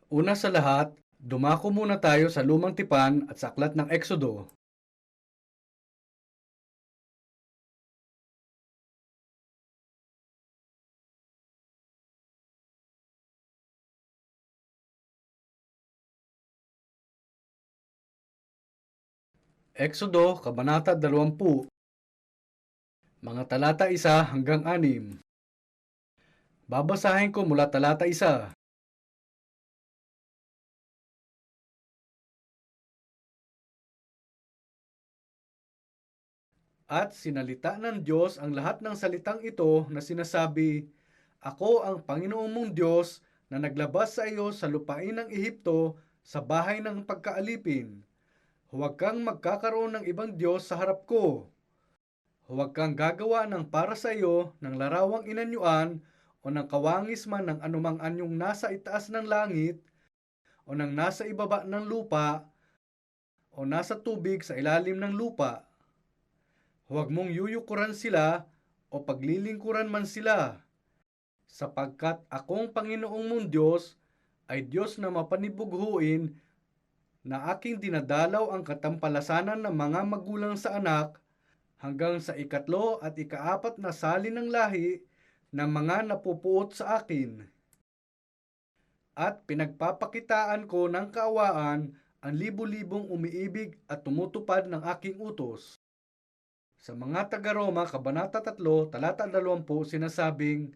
Una sa lahat, dumako muna tayo sa lumang tipan at sa aklat ng Eksodo. Eksodo, Kabanata 20, mga talata 1 hanggang 6. Babasahin ko mula talata 1. At sinalita ng Diyos ang lahat ng salitang ito na sinasabi, Ako ang Panginoong mong Diyos na naglabas sa iyo sa lupain ng Ehipto sa bahay ng pagkaalipin. Huwag kang magkakaroon ng ibang Diyos sa harap ko. Huwag kang gagawa ng para sa iyo ng larawang inanyuan o ng kawangis man ng anumang anyong nasa itaas ng langit o ng nasa ibaba ng lupa o nasa tubig sa ilalim ng lupa. Huwag mong yuyukuran sila o paglilingkuran man sila, sapagkat akong Panginoong mong Diyos ay Diyos na mapanibughuin na aking dinadalaw ang katampalasanan ng mga magulang sa anak hanggang sa ikatlo at ikaapat na salin ng lahi ng mga napupuot sa akin. At pinagpapakitaan ko ng kaawaan ang libu-libong umiibig at tumutupad ng aking utos. Sa mga taga-Roma, Kabanata 3, talata 20, sinasabing,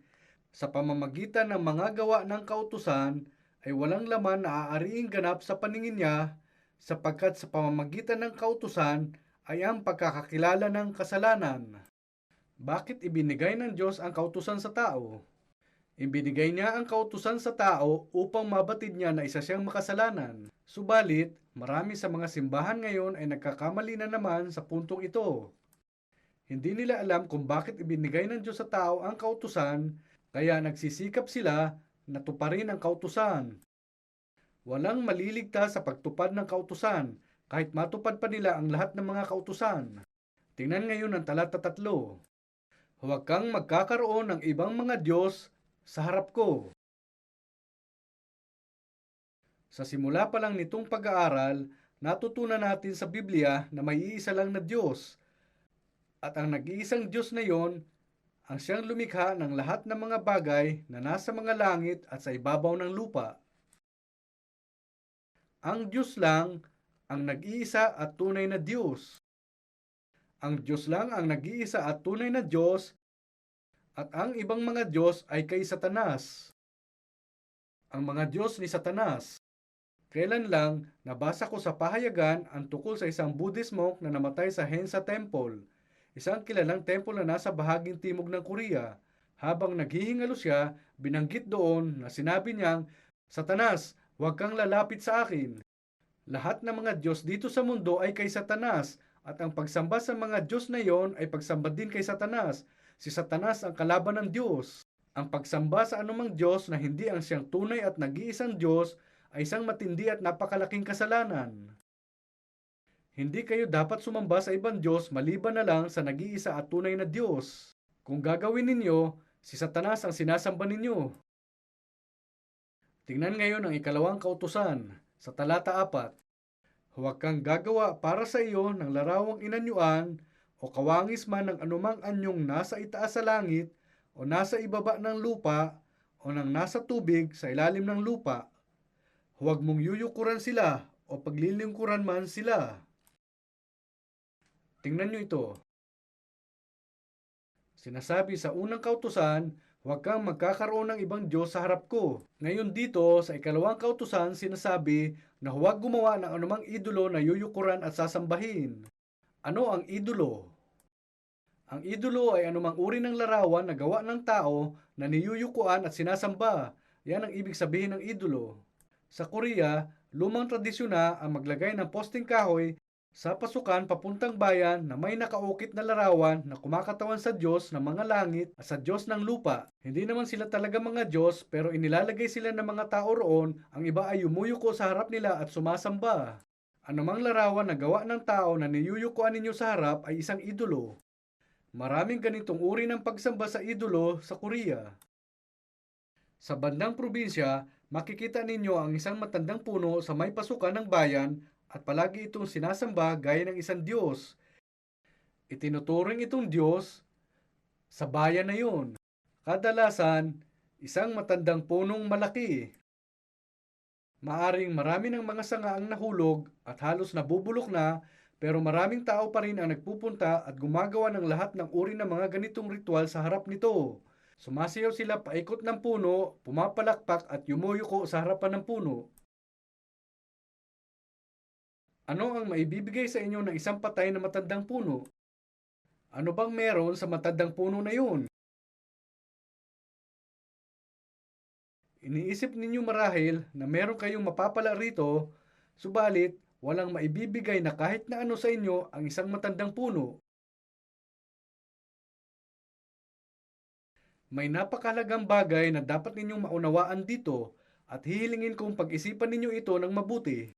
sa pamamagitan ng mga gawa ng kautusan ay walang laman na aariing ganap sa paningin niya, sapagkat sa pamamagitan ng kautusan ay ang pagkakakilala ng kasalanan. Bakit ibinigay ng Diyos ang kautusan sa tao? Ibinigay niya ang kautusan sa tao upang mabatid niya na isa siyang makasalanan. Subalit, marami sa mga simbahan ngayon ay nagkakamali na naman sa puntong ito. Hindi nila alam kung bakit ibinigay ng Diyos sa tao ang kautusan, kaya nagsisikap sila na tuparin ang kautusan. Walang maliligtas sa pagtupad ng kautusan, kahit matupad pa nila ang lahat ng mga kautusan. Tingnan ngayon ang talata 3. Huwag kang magkakaroon ng ibang mga Diyos sa harap ko. Sa simula pa lang nitong pag-aaral, natutunan natin sa Biblia na may iisa lang na Diyos. At ang nag-iisang Diyos na yon ang siyang lumikha ng lahat ng mga bagay na nasa mga langit at sa ibabaw ng lupa. Ang Diyos lang ang nag-iisa at tunay na Diyos. Ang Diyos lang ang nag-iisa at tunay na Diyos at ang ibang mga Diyos ay kay Satanas. Ang mga Diyos ni Satanas. Kailan lang nabasa ko sa pahayagan ang tungkol sa isang Buddhist monk na namatay sa Hensa Temple, isang kilalang temple na nasa bahaging timog ng Korea. Habang naghihingalo siya, binanggit doon na sinabi niyang, Satanas, huwag kang lalapit sa akin. Lahat ng mga Diyos dito sa mundo ay kay Satanas at ang pagsamba sa mga Diyos na iyon ay pagsamba din kay Satanas. Si Satanas ang kalaban ng Diyos. Ang pagsamba sa anumang Diyos na hindi ang siyang tunay at nag-iisang Diyos ay isang matindi at napakalaking kasalanan. Hindi kayo dapat sumamba sa ibang Diyos maliban na lang sa nag-iisa at tunay na Diyos. Kung gagawin ninyo, si Satanas ang sinasamba ninyo. Tingnan ngayon ang ikalawang kautusan sa talata 4. Huwag kang gagawa para sa iyo ng larawang inanyuan o kawangis man ng anumang anyong nasa itaas sa langit o nasa ibaba ng lupa o ng nasa tubig sa ilalim ng lupa. Huwag mong yuyukuran sila o paglilingkuran man sila. Tingnan nyo ito. Sinasabi sa unang kautusan, huwag kang magkakaroon ng ibang Diyos sa harap ko. Ngayon dito, sa ikalawang kautusan, sinasabi na huwag gumawa ng anumang idolo na yuyukuran at sasambahin. Ano ang idolo? Ang idolo ay anumang uri ng larawan na gawa ng tao na niyuyukuan at sinasamba. Yan ang ibig sabihin ng idolo. Sa Korea, lumang tradisyon na ang maglagay ng posting kahoy sa pasukan papuntang bayan na may nakaukit na larawan na kumakatawan sa Diyos ng mga langit at sa Diyos ng lupa. Hindi naman sila talaga mga Diyos pero inilalagay sila ng mga tao roon, ang iba ay yumuyuko sa harap nila at sumasamba. Anumang larawan na gawa ng tao na niyuyukuan ninyo sa harap ay isang idolo. Maraming ganitong uri ng pagsamba sa idolo sa Korea. Sa bandang probinsya, Makikita ninyo ang isang matandang puno sa may pasukan ng bayan at palagi itong sinasamba gaya ng isang Diyos. Itinuturing itong Diyos sa bayan na yun. Kadalasan, isang matandang punong malaki. Maaring marami ng mga sanga ang nahulog at halos nabubulok na, pero maraming tao pa rin ang nagpupunta at gumagawa ng lahat ng uri ng mga ganitong ritual sa harap nito. Sumasayaw sila paikot ng puno, pumapalakpak at yumuyuko sa harapan ng puno. Ano ang maibibigay sa inyo ng isang patay na matandang puno? Ano bang meron sa matandang puno na yun? Iniisip ninyo marahil na meron kayong mapapala rito, subalit walang maibibigay na kahit na ano sa inyo ang isang matandang puno. May napakahalagang bagay na dapat ninyong maunawaan dito at hihilingin kong pag-isipan ninyo ito ng mabuti.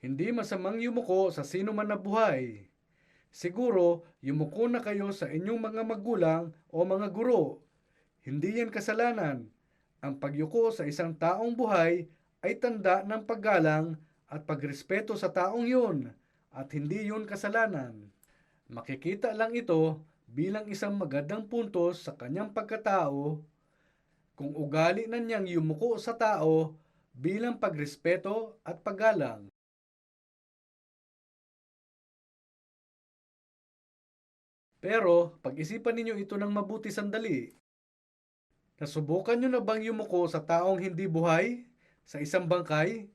Hindi masamang yumuko sa sino man na buhay. Siguro, yumuko na kayo sa inyong mga magulang o mga guro. Hindi yan kasalanan. Ang pagyuko sa isang taong buhay ay tanda ng paggalang at pagrespeto sa taong yun, at hindi yun kasalanan. Makikita lang ito bilang isang magandang puntos sa kanyang pagkatao kung ugali na niyang yumuko sa tao bilang pagrespeto at paggalang. Pero pag-isipan ninyo ito ng mabuti sandali. Nasubukan nyo na bang yumuko sa taong hindi buhay? Sa isang bangkay?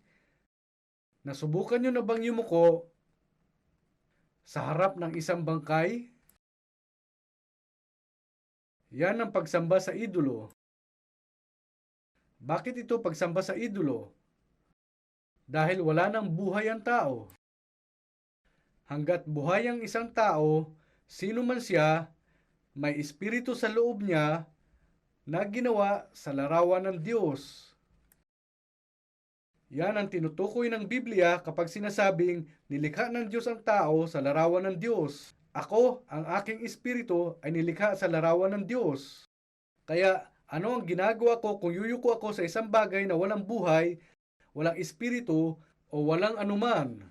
Nasubukan nyo na bang yumuko sa harap ng isang bangkay? Yan ang pagsamba sa idolo. Bakit ito pagsamba sa idolo? Dahil wala nang buhay ang tao. Hanggat buhay ang isang tao, sino man siya, may espiritu sa loob niya na ginawa sa larawan ng Diyos. Yan ang tinutukoy ng Biblia kapag sinasabing nilikha ng Diyos ang tao sa larawan ng Diyos. Ako, ang aking espiritu ay nilikha sa larawan ng Diyos. Kaya ano ang ginagawa ko kung yuyuko ako sa isang bagay na walang buhay, walang espiritu, o walang anuman?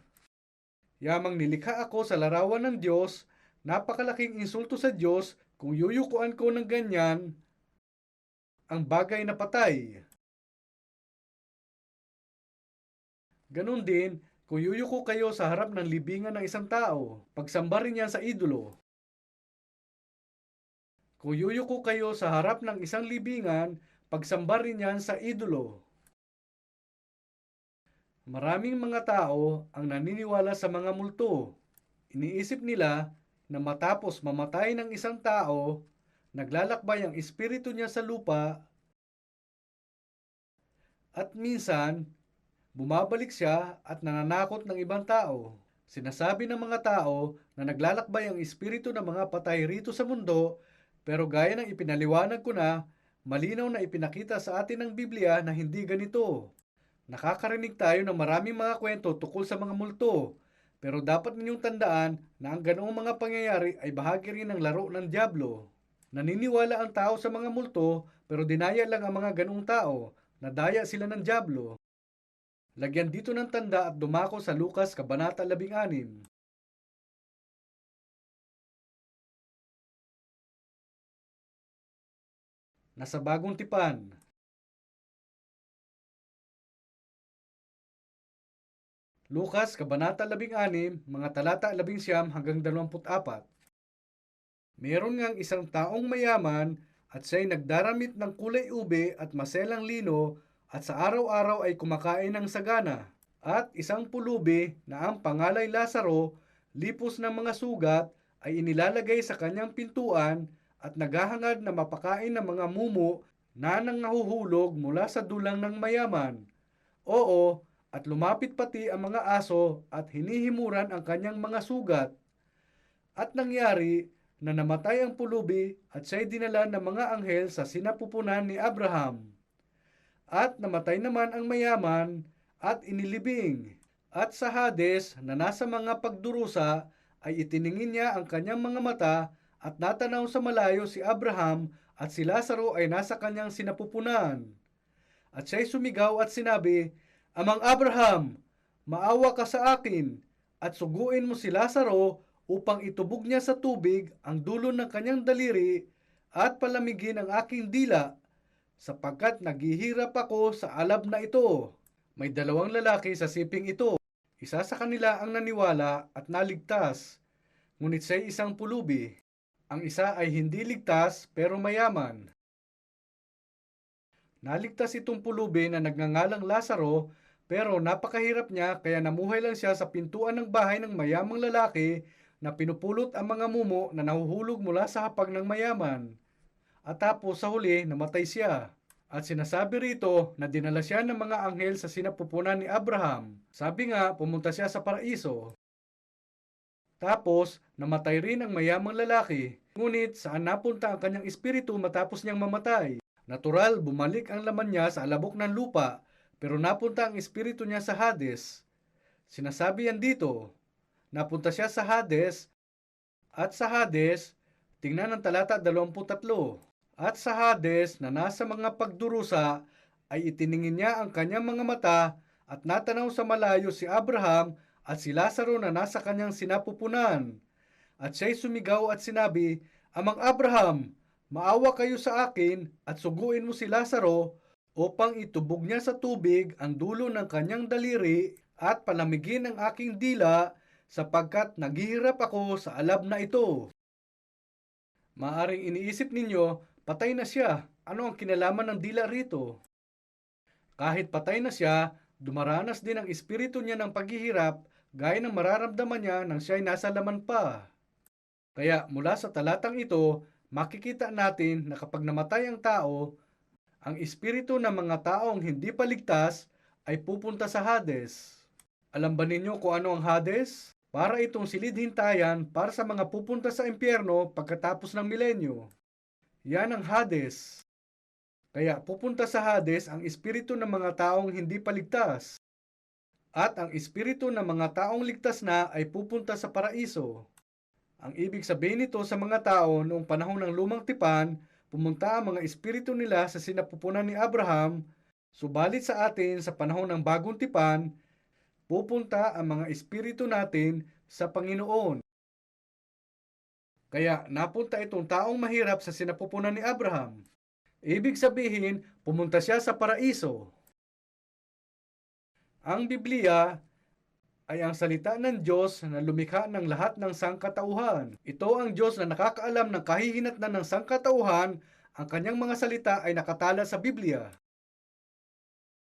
Yamang nilikha ako sa larawan ng Diyos, napakalaking insulto sa Diyos kung yuyukuan ko ng ganyan ang bagay na patay. Ganon din, kung yuyuko kayo sa harap ng libingan ng isang tao, pagsamba rin yan sa idolo. Kung yuyuko kayo sa harap ng isang libingan, pagsamba rin yan sa idolo. Maraming mga tao ang naniniwala sa mga multo. Iniisip nila na matapos mamatay ng isang tao, naglalakbay ang espiritu niya sa lupa at minsan, bumabalik siya at nananakot ng ibang tao. Sinasabi ng mga tao na naglalakbay ang espiritu ng mga patay rito sa mundo, pero gaya ng ipinaliwanag ko na, malinaw na ipinakita sa atin ng Biblia na hindi ganito. Nakakarinig tayo ng maraming mga kwento tungkol sa mga multo, pero dapat ninyong tandaan na ang ganoong mga pangyayari ay bahagi rin ng laro ng Diablo. Naniniwala ang tao sa mga multo, pero dinaya lang ang mga ganoong tao. Nadaya sila ng Diablo. Lagyan dito ng tanda at dumako sa Lucas Kabanata 16. Nasa Bagong Tipan. Lucas Kabanata 16, mga talata 19 hanggang 24. Meron ngang isang taong mayaman at siya'y nagdaramit ng kulay ube at maselang lino at sa araw-araw ay kumakain ng sagana. At isang pulubi na ang pangalay Lazaro, lipos ng mga sugat, ay inilalagay sa kanyang pintuan at naghahangad na mapakain ng mga mumo na nangahuhulog mula sa dulang ng mayaman. Oo, at lumapit pati ang mga aso at hinihimuran ang kanyang mga sugat. At nangyari na namatay ang pulubi at siya'y dinala ng mga anghel sa sinapupunan ni Abraham. At namatay naman ang mayaman at inilibing. At sa Hades na nasa mga pagdurusa ay itiningin niya ang kanyang mga mata at natanaw sa malayo si Abraham at si Lazaro ay nasa kanyang sinapupunan. At siya'y sumigaw at sinabi, Amang Abraham, maawa ka sa akin at suguin mo si Lazaro upang itubog niya sa tubig ang dulo ng kanyang daliri at palamigin ang aking dila sapagkat naghihirap ako sa alab na ito. May dalawang lalaki sa siping ito. Isa sa kanila ang naniwala at naligtas, ngunit siya'y isang pulubi. Ang isa ay hindi ligtas pero mayaman. Naligtas itong pulubi na nagngangalang Lazaro pero napakahirap niya kaya namuhay lang siya sa pintuan ng bahay ng mayamang lalaki na pinupulot ang mga mumo na nahuhulog mula sa hapag ng mayaman. At tapos sa huli namatay siya. At sinasabi rito na dinala siya ng mga anghel sa sinapupunan ni Abraham. Sabi nga, pumunta siya sa paraiso. Tapos, namatay rin ang mayamang lalaki. Ngunit saan napunta ang kanyang espiritu matapos niyang mamatay? Natural, bumalik ang laman niya sa alabok ng lupa, pero napunta ang espiritu niya sa Hades. Sinasabi yan dito. Napunta siya sa Hades, at sa Hades, tingnan ang talata 23. At sa Hades na nasa mga pagdurusa ay itiningin niya ang kanyang mga mata at natanaw sa malayo si Abraham at si Lazaro na nasa kanyang sinapupunan. At siya'y sumigaw at sinabi, Amang Abraham, maawa kayo sa akin at suguin mo si Lazaro upang itubog niya sa tubig ang dulo ng kanyang daliri at palamigin ang aking dila sapagkat naghihirap ako sa alab na ito. Maaring iniisip ninyo, patay na siya. Ano ang kinalaman ng dila rito? Kahit patay na siya, dumaranas din ang espiritu niya ng paghihirap gaya ng mararamdaman niya nang siya'y nasa laman pa. Kaya mula sa talatang ito, makikita natin na kapag namatay ang tao, ang espiritu ng mga taong hindi paligtas ay pupunta sa Hades. Alam ba ninyo kung ano ang Hades? Para itong silidhintayan para sa mga pupunta sa impyerno pagkatapos ng milenyo. Yan ang Hades. Kaya pupunta sa Hades ang espiritu ng mga taong hindi paligtas. At ang espiritu ng mga taong ligtas na ay pupunta sa paraiso. Ang ibig sabihin nito sa mga tao noong panahon ng lumang tipan, pumunta ang mga espiritu nila sa sinapupunan ni Abraham, subalit sa atin sa panahon ng bagong tipan, pupunta ang mga espiritu natin sa Panginoon. Kaya napunta itong taong mahirap sa sinapupunan ni Abraham. Ibig sabihin, pumunta siya sa paraiso. Ang Biblia ay ang salita ng Diyos na lumikha ng lahat ng sangkatauhan. Ito ang Diyos na nakakaalam ng kahihinatnan ng sangkatauhan, ang kanyang mga salita ay nakatala sa Biblia.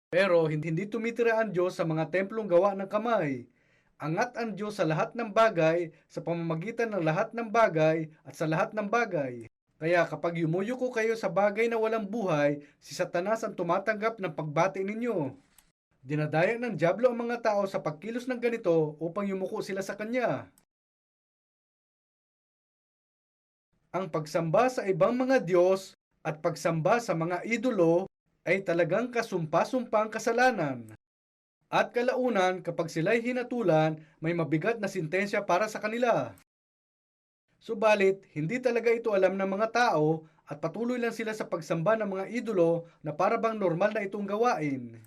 Pero hindi tumitira ang Diyos sa mga templong gawa ng kamay. Angat ang Diyos sa lahat ng bagay, sa pamamagitan ng lahat ng bagay at sa lahat ng bagay. Kaya kapag yumuyuko kayo sa bagay na walang buhay, si Satanas ang tumatanggap ng pagbati ninyo. Dinadaya ng dyablo ang mga tao sa pagkilos ng ganito upang yumuko sila sa kanya. Ang pagsamba sa ibang mga Diyos at pagsamba sa mga idolo ay talagang kasumpa-sumpang kasalanan. At kalaunan, kapag sila'y hinatulan, may mabigat na sintensya para sa kanila. Subalit, hindi talaga ito alam ng mga tao at patuloy lang sila sa pagsamba ng mga idolo na para bang normal na itong gawain.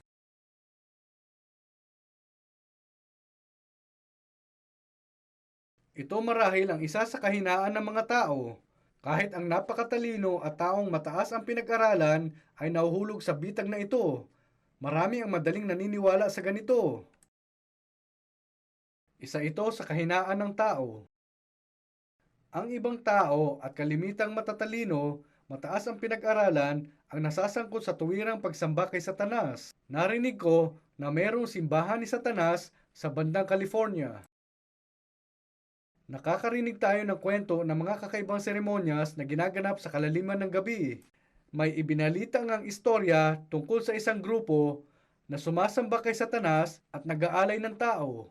Ito marahil ang isa sa kahinaan ng mga tao. Kahit ang napakatalino at taong mataas ang pinag-aralan ay nahuhulog sa bitag na ito. Marami ang madaling naniniwala sa ganito. Isa ito sa kahinaan ng tao. Ang ibang tao at kalimitang matatalino, mataas ang pinag-aralan, ang nasasangkot sa tuwirang pagsamba kay Satanas. Narinig ko na mayroong simbahan ni Satanas sa bandang California. Nakakarinig tayo ng kwento ng mga kakaibang seremonyas na ginaganap sa kalaliman ng gabi. May ibinalita ngang istorya tungkol sa isang grupo na sumasamba kay Satanas at nag-aalay ng tao.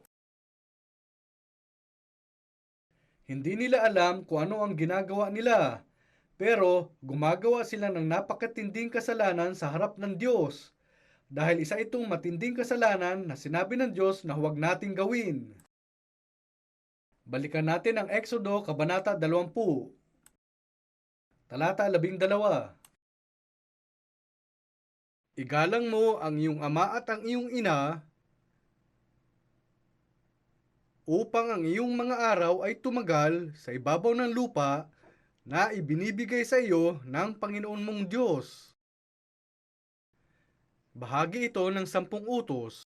Hindi nila alam kung ano ang ginagawa nila, pero gumagawa sila ng napakatinding kasalanan sa harap ng Diyos, dahil isa itong matinding kasalanan na sinabi ng Diyos na huwag nating gawin. Balikan natin ang Exodo, Kabanata 20, Talata 12. Igalang mo ang iyong ama at ang iyong ina upang ang iyong mga araw ay tumagal sa ibabaw ng lupa na ibinibigay sa iyo ng Panginoon mong Diyos. Bahagi ito ng 10 utos.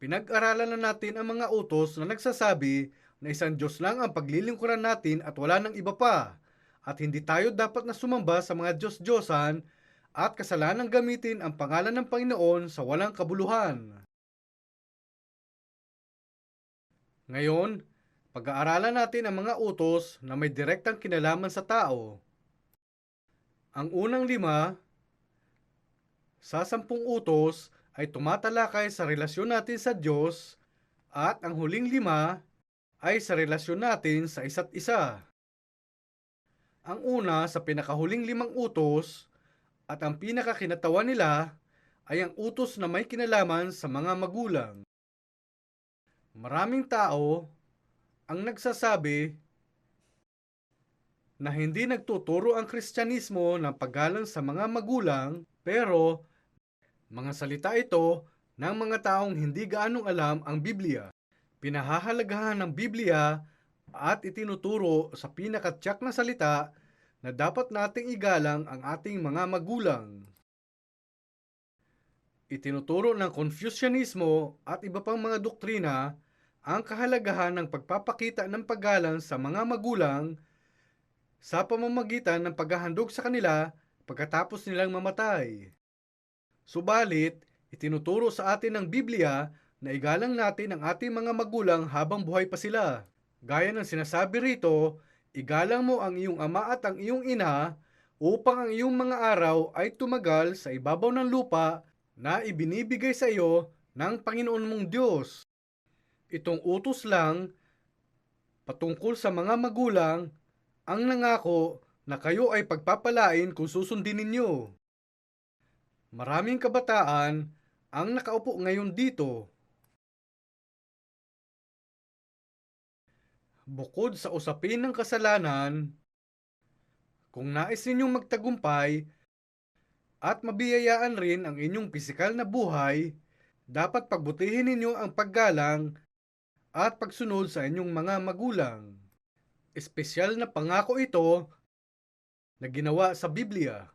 Pinag-aralan na natin ang mga utos na nagsasabi na isang Diyos lang ang paglilingkuran natin at wala nang iba pa, at hindi tayo dapat na sumamba sa mga Diyos-Diyosan at kasalanang gamitin ang pangalan ng Panginoon sa walang kabuluhan. Ngayon, pag-aaralan natin ang mga utos na may direktang kinalaman sa tao. Ang unang 5 sa 10 utos ay tumatalakay sa relasyon natin sa Diyos, at ang huling 5 ay sa relasyon natin sa isa't isa. Ang una sa pinakahuling 5 utos at ang pinakakinatawan nila ay ang utos na may kinalaman sa mga magulang. Maraming tao ang nagsasabi na hindi nagtuturo ang Kristyanismo ng paggalang sa mga magulang, pero mga salita ito ng mga taong hindi gaanong alam ang Biblia. Pinahahalagahan ng Biblia at itinuturo sa pinakatiyak na salita na dapat nating igalang ang ating mga magulang. Itinuturo ng Confucianismo at iba pang mga doktrina ang kahalagahan ng pagpapakita ng paggalang sa mga magulang sa pamamagitan ng paghahandog sa kanila pagkatapos nilang mamatay. Subalit, itinuturo sa atin ng Biblia na igalang natin ang ating mga magulang habang buhay pa sila. Gaya ng sinasabi rito, igalang mo ang iyong ama at ang iyong ina upang ang iyong mga araw ay tumagal sa ibabaw ng lupa na ibinibigay sa iyo ng Panginoon mong Diyos. Itong utos lang patungkol sa mga magulang ang nangako na kayo ay pagpapalain kung susundin ninyo. Maraming kabataan ang nakaupo ngayon dito. Bukod sa usapin ng kasalanan, kung nais ninyong magtagumpay at mabiyayaan rin ang inyong pisikal na buhay, dapat pagbutihin ninyo ang paggalang at pagsunod sa inyong mga magulang. Espesyal na pangako ito na ginawa sa Biblia.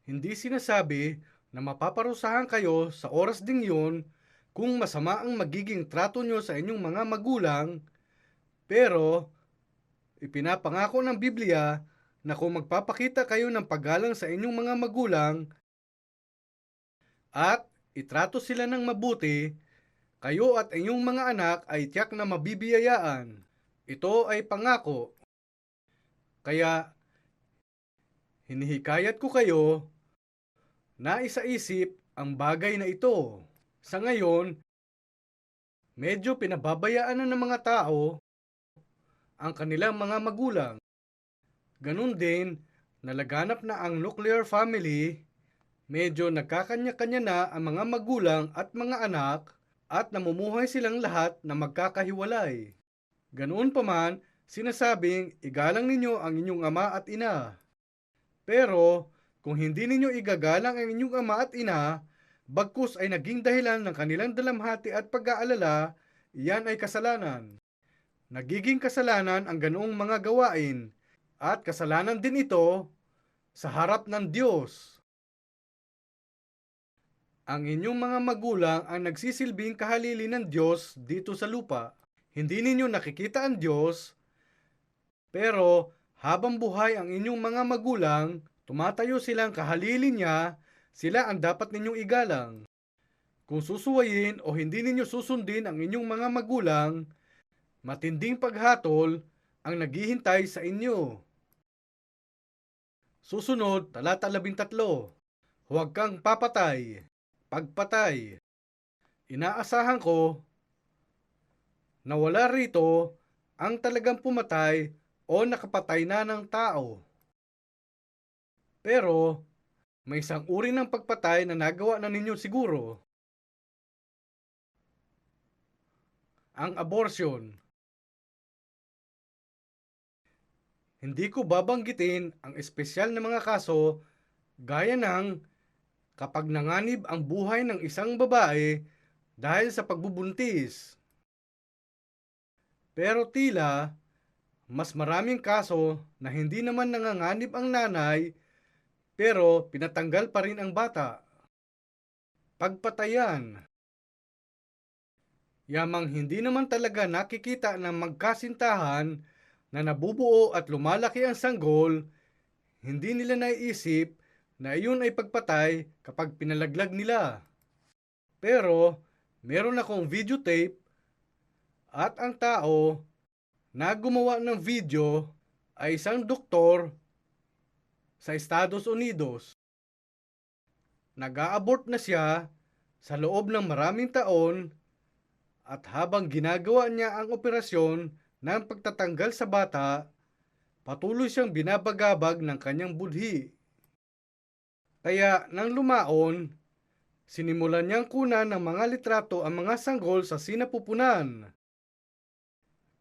Hindi sinasabi na mapaparusahan kayo sa oras ding yun kung masama ang magiging trato nyo sa inyong mga magulang, pero ipinapangako ng Biblia na kung magpapakita kayo ng paggalang sa inyong mga magulang at itrato sila ng mabuti, kayo at inyong mga anak ay tiyak na mabibiyayaan. Ito ay pangako. Kaya, hinihikayat ko kayo na isaisip ang bagay na ito. Sa ngayon, medyo pinababayaan na ng mga tao ang kanilang mga magulang. Ganun din, nalaganap na ang nuclear family, medyo nagkakanya-kanya na ang mga magulang at mga anak at namumuhay silang lahat na magkakahiwalay. Ganoon pa man, sinasabing igalang ninyo ang inyong ama at ina. Pero kung hindi ninyo igagalang ang inyong ama at ina, bagkus ay naging dahilan ng kanilang dalamhati at pag-aalala, iyan ay kasalanan. Nagiging kasalanan ang ganoong mga gawain, at kasalanan din ito sa harap ng Diyos. Ang inyong mga magulang ang nagsisilbing kahalili ng Diyos dito sa lupa. Hindi ninyo nakikita ang Diyos, pero habang buhay ang inyong mga magulang, tumatayo silang kahalili niya, sila ang dapat ninyong igalang. Kung susuwayin o hindi ninyo susundin ang inyong mga magulang, matinding paghatol ang naghihintay sa inyo. Susunod, talata 13. Huwag kang papatay. Pagpatay. Inaasahan ko na wala rito ang talagang pumatay o nakapatay na ng tao. Pero may isang uri ng pagpatay na nagawa na ninyo siguro. Ang abortion. Hindi ko babanggitin ang espesyal na mga kaso Gaya ng kapag nanganib ang buhay ng isang babae dahil sa pagbubuntis. Pero tila, mas maraming kaso na hindi naman nanganganib ang nanay pero pinatanggal pa rin ang bata. Pagpatayan. Yamang hindi naman talaga nakikita ng magkasintahan na nabubuo at lumalaki ang sanggol, hindi nila naiisip na iyon ay pagpatay kapag pinalaglag nila. Pero meron akong videotape at ang tao na gumawa ng video ay isang doktor sa Estados Unidos. Nag-a-abort na siya sa loob ng maraming taon at habang ginagawa niya ang operasyon ng pagtatanggal sa bata, patuloy siyang binabagabag ng kanyang budhi. Kaya nang lumaon, sinimulan niyang kunan ng mga litrato ang mga sanggol sa sinapupunan.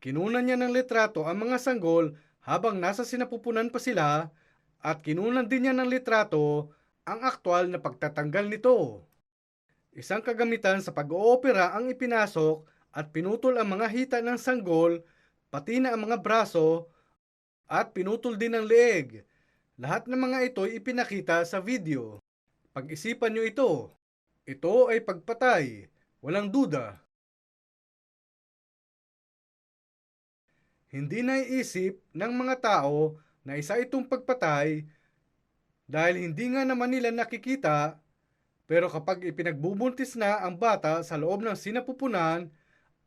Kinunan niya ng litrato ang mga sanggol habang nasa sinapupunan pa sila at kinunan din niya ng litrato ang aktwal na pagtatanggal nito. Isang kagamitan sa pag-oopera ang ipinasok at pinutol ang mga hita ng sanggol, pati na ang mga braso at pinutol din ang leeg. Lahat ng mga ito ay ipinakita sa video. Pag-isipan nyo ito. Ito ay pagpatay. Walang duda. Hindi naiisip ng mga tao na isa itong pagpatay dahil hindi nga naman nila nakikita, pero kapag ipinagbubuntis na ang bata sa loob ng sinapupunan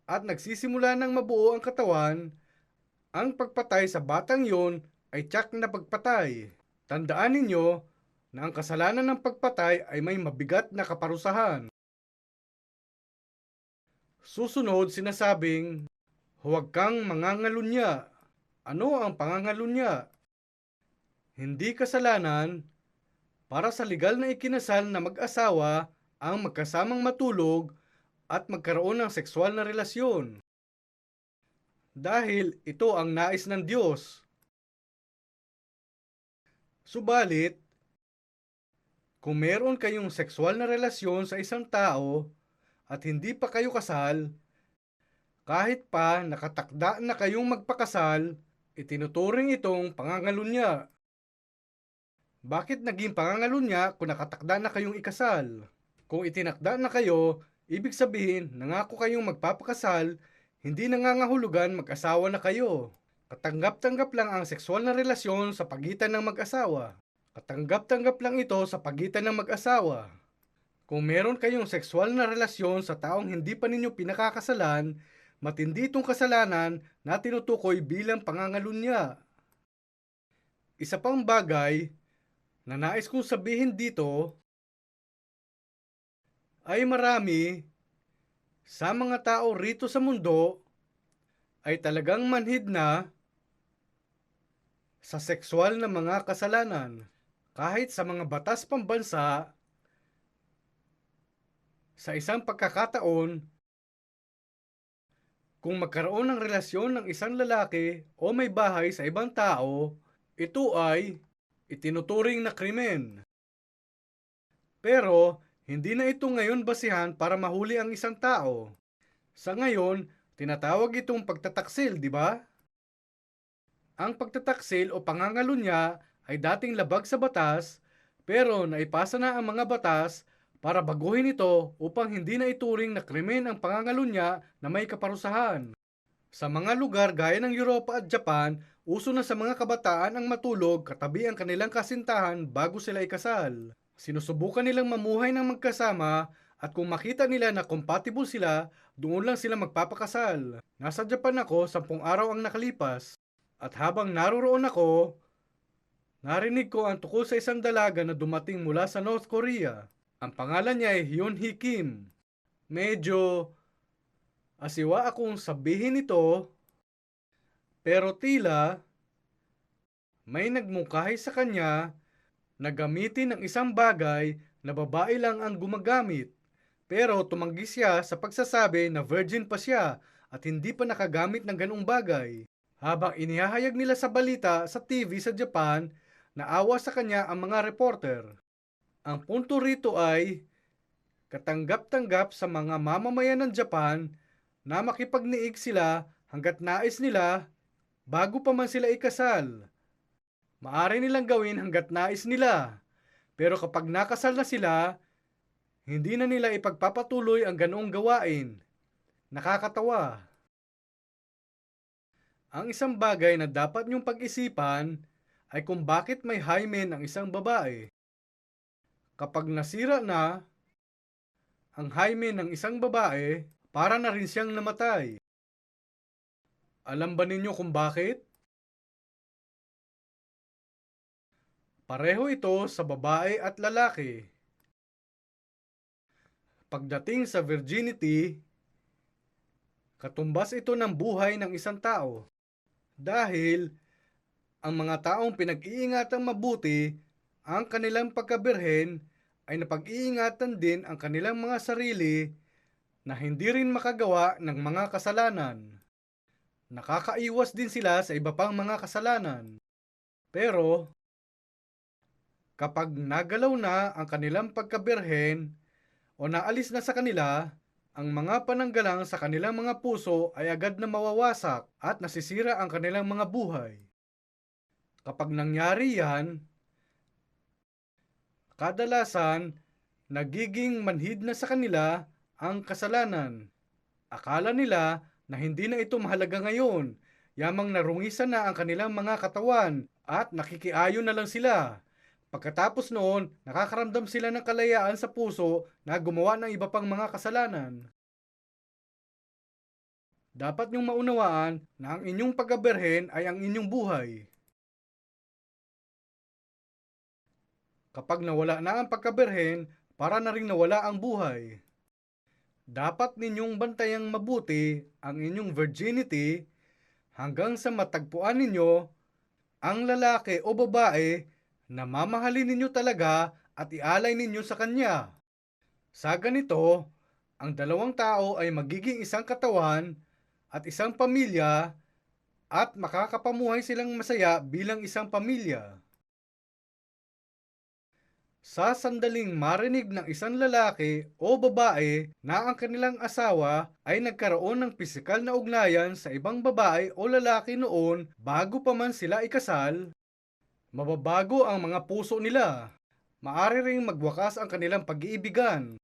at nagsisimula ng mabuo ang katawan, ang pagpatay sa batang yon ay tiyak na pagpatay. Tandaan ninyo na ang kasalanan ng pagpatay ay may mabigat na kaparusahan. Susunod sinasabing, huwag kang mangangalunya. Ano ang pangangalunya? Hindi kasalanan para sa legal na ikinasal na mag-asawa ang magkasamang matulog at magkaroon ng sexual na relasyon. Dahil ito ang nais ng Diyos. Subalit, kung meron kayong sexual na relasyon sa isang tao at hindi pa kayo kasal, kahit pa nakatakda na kayong magpakasal, itinuturing itong pangangalunya. Bakit naging pangangalunya kung nakatakda na kayong ikasal? Kung itinakda na kayo, ibig sabihin nangako kayong magpapakasal, hindi nangangahulugan mag-asawa na kayo. Katanggap-tanggap lang ang sexual na relasyon sa pagitan ng mag-asawa. Katanggap-tanggap lang ito sa pagitan ng mag-asawa. Kung meron kayong sexual na relasyon sa taong hindi pa ninyo pinakakasalan, matindi itong kasalanan na tinutukoy bilang pangangalunya. Isa pang bagay na nais kong sabihin dito ay marami sa mga tao rito sa mundo ay talagang manhid na sa sexual na mga kasalanan. Kahit sa mga batas pambansa, sa isang pagkakataon, kung magkaroon ng relasyon ng isang lalaki o may bahay sa ibang tao, ito ay itinuturing na krimen. Pero, hindi na ito ngayon basihan para mahuli ang isang tao. Sa ngayon, tinatawag itong pagtataksil, di ba? Ang pagtataksil o pangangalunya ay dating labag sa batas, pero naipasa na ang mga batas para baguhin ito upang hindi na ituring na krimen ang pangangalunya na may kaparusahan. Sa mga lugar gaya ng Europa at Japan, uso na sa mga kabataan ang matulog katabi ang kanilang kasintahan bago sila ikasal. Sinusubukan nilang mamuhay ng magkasama at kung makita nila na compatible sila, doon lang sila magpapakasal. Nasa Japan ako, 10 araw ang nakalipas. At habang naroroon ako, narinig ko ang tungkol sa isang dalaga na dumating mula sa North Korea. Ang pangalan niya ay Hyun Hee Kim. Medyo asiwa akong sabihin ito, pero tila may nagmungkahi sa kanya na gamitin ng isang bagay na babae lang ang gumagamit. Pero tumanggi siya sa pagsasabi na virgin pa siya at hindi pa nakagamit ng ganung bagay. Habang inihahayag nila sa balita sa TV sa Japan Naawa sa kanya ang mga reporter. Ang punto rito ay katanggap-tanggap sa mga mamamayan ng Japan na makipagniig sila hanggat nais nila bago pa man sila ikasal. Maaari nilang gawin hanggat nais nila. Pero kapag nakasal na sila, hindi na nila ipagpapatuloy ang ganoong gawain. Nakakatawa. Ang isang bagay na dapat niyong pag-isipan ay kung bakit may hymen ang isang babae. Kapag nasira na ang hymen ng isang babae, para na rin siyang namatay. Alam ba ninyo kung bakit? Pareho ito sa babae at lalaki. Pagdating sa virginity, katumbas ito ng buhay ng isang tao. Dahil ang mga taong pinag-iingatang mabuti ang kanilang pagkabirhen ay napag-iingatan din ang kanilang mga sarili na hindi rin makagawa ng mga kasalanan. Nakakaiwas din sila sa iba pang mga kasalanan. Pero kapag nagalaw na ang kanilang pagkabirhen o naalis na sa kanila, ang mga pananggalang sa kanilang mga puso ay agad na mawawasak at nasisira ang kanilang mga buhay. Kapag nangyari yan, kadalasan nagiging manhid na sa kanila ang kasalanan. Akala nila na hindi na ito mahalaga ngayon, yamang narungisan na ang kanilang mga katawan at nakikiayon na lang sila. Pagkatapos noon, nakakaramdam sila ng kalayaan sa puso na gumawa ng iba pang mga kasalanan. Dapat niyong maunawaan na ang inyong pagkaberhen ay ang inyong buhay. Kapag nawala na ang pagkaberhen, para na rin nawala ang buhay. Dapat ninyong bantayang mabuti ang inyong virginity hanggang sa matagpuan ninyo ang lalaki o babae na mamahalin ninyo talaga at ialay ninyo sa kanya. Sa ganito, ang dalawang tao ay magiging isang katawan at isang pamilya at makakapamuhay silang masaya bilang isang pamilya. Sa sandaling marinig ng isang lalaki o babae na ang kanilang asawa ay nagkaroon ng pisikal na ugnayan sa ibang babae o lalaki noon bago pa man sila ikasal, mababago ang mga puso nila. Maaari ring magwakas ang kanilang pag-iibigan.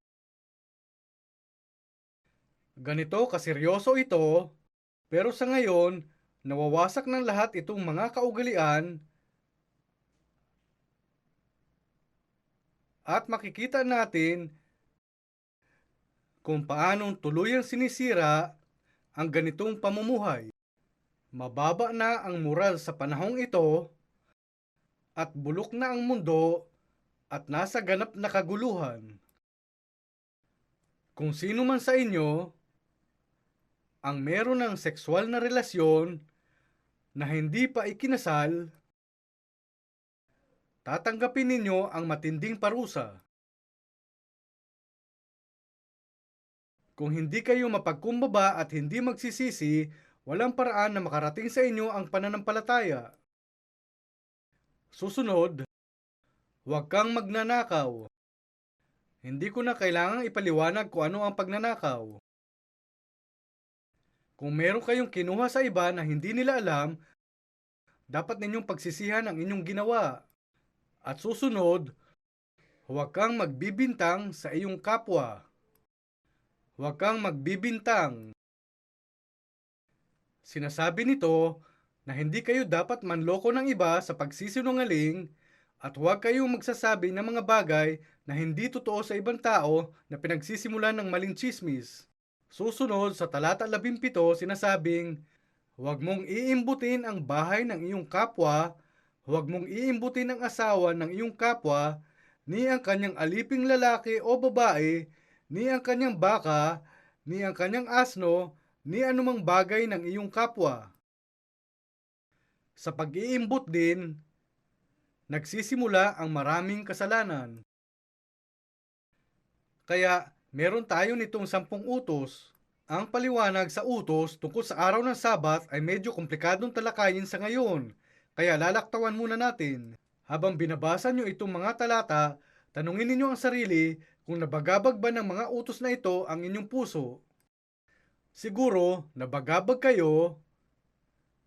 Ganito kaseryoso ito, pero sa ngayon, nawawasak ng lahat itong mga kaugalian at makikita natin kung paanong tuluyang sinisira ang ganitong pamumuhay. Mababa na ang moral sa panahong ito at bulok na ang mundo at nasa ganap na kaguluhan. Kung sino man sa inyo ang meron ng sexual na relasyon na hindi pa ikinasal, tatanggapin ninyo ang matinding parusa. Kung hindi kayo mapagkumbaba at hindi magsisisi, walang paraan na makarating sa inyo ang pananampalataya. Susunod, huwag kang magnanakaw. Hindi ko na kailangang ipaliwanag kung ano ang pagnanakaw. Kung meron kayong kinuha sa iba na hindi nila alam, dapat ninyong pagsisihan ang inyong ginawa. At susunod, huwag kang magbibintang sa iyong kapwa. Huwag kang magbibintang. Sinasabi nito na hindi kayo dapat manloko ng iba sa pagsisinungaling at huwag kayong magsasabi ng mga bagay na hindi totoo sa ibang tao na pinagsisimulan ng maling tsismis. Susunod sa talata 17 sinasabing, huwag mong iimbutin ang bahay ng iyong kapwa, huwag mong iimbutin ang asawa ng iyong kapwa, ni ang kanyang aliping lalaki o babae, ni ang kanyang baka, ni ang kanyang asno, ni anumang bagay ng iyong kapwa. Sa pag-iimbot din, nagsisimula ang maraming kasalanan. Kaya meron tayo nitong 10 utos. Ang paliwanag sa utos tungkol sa araw ng Sabat ay medyo komplikadong talakayin sa ngayon, kaya lalaktawan muna natin. Habang binabasa nyo itong mga talata, tanungin ninyo ang sarili kung nabagabag ba ng mga utos na ito ang inyong puso. Siguro, nabagabag kayo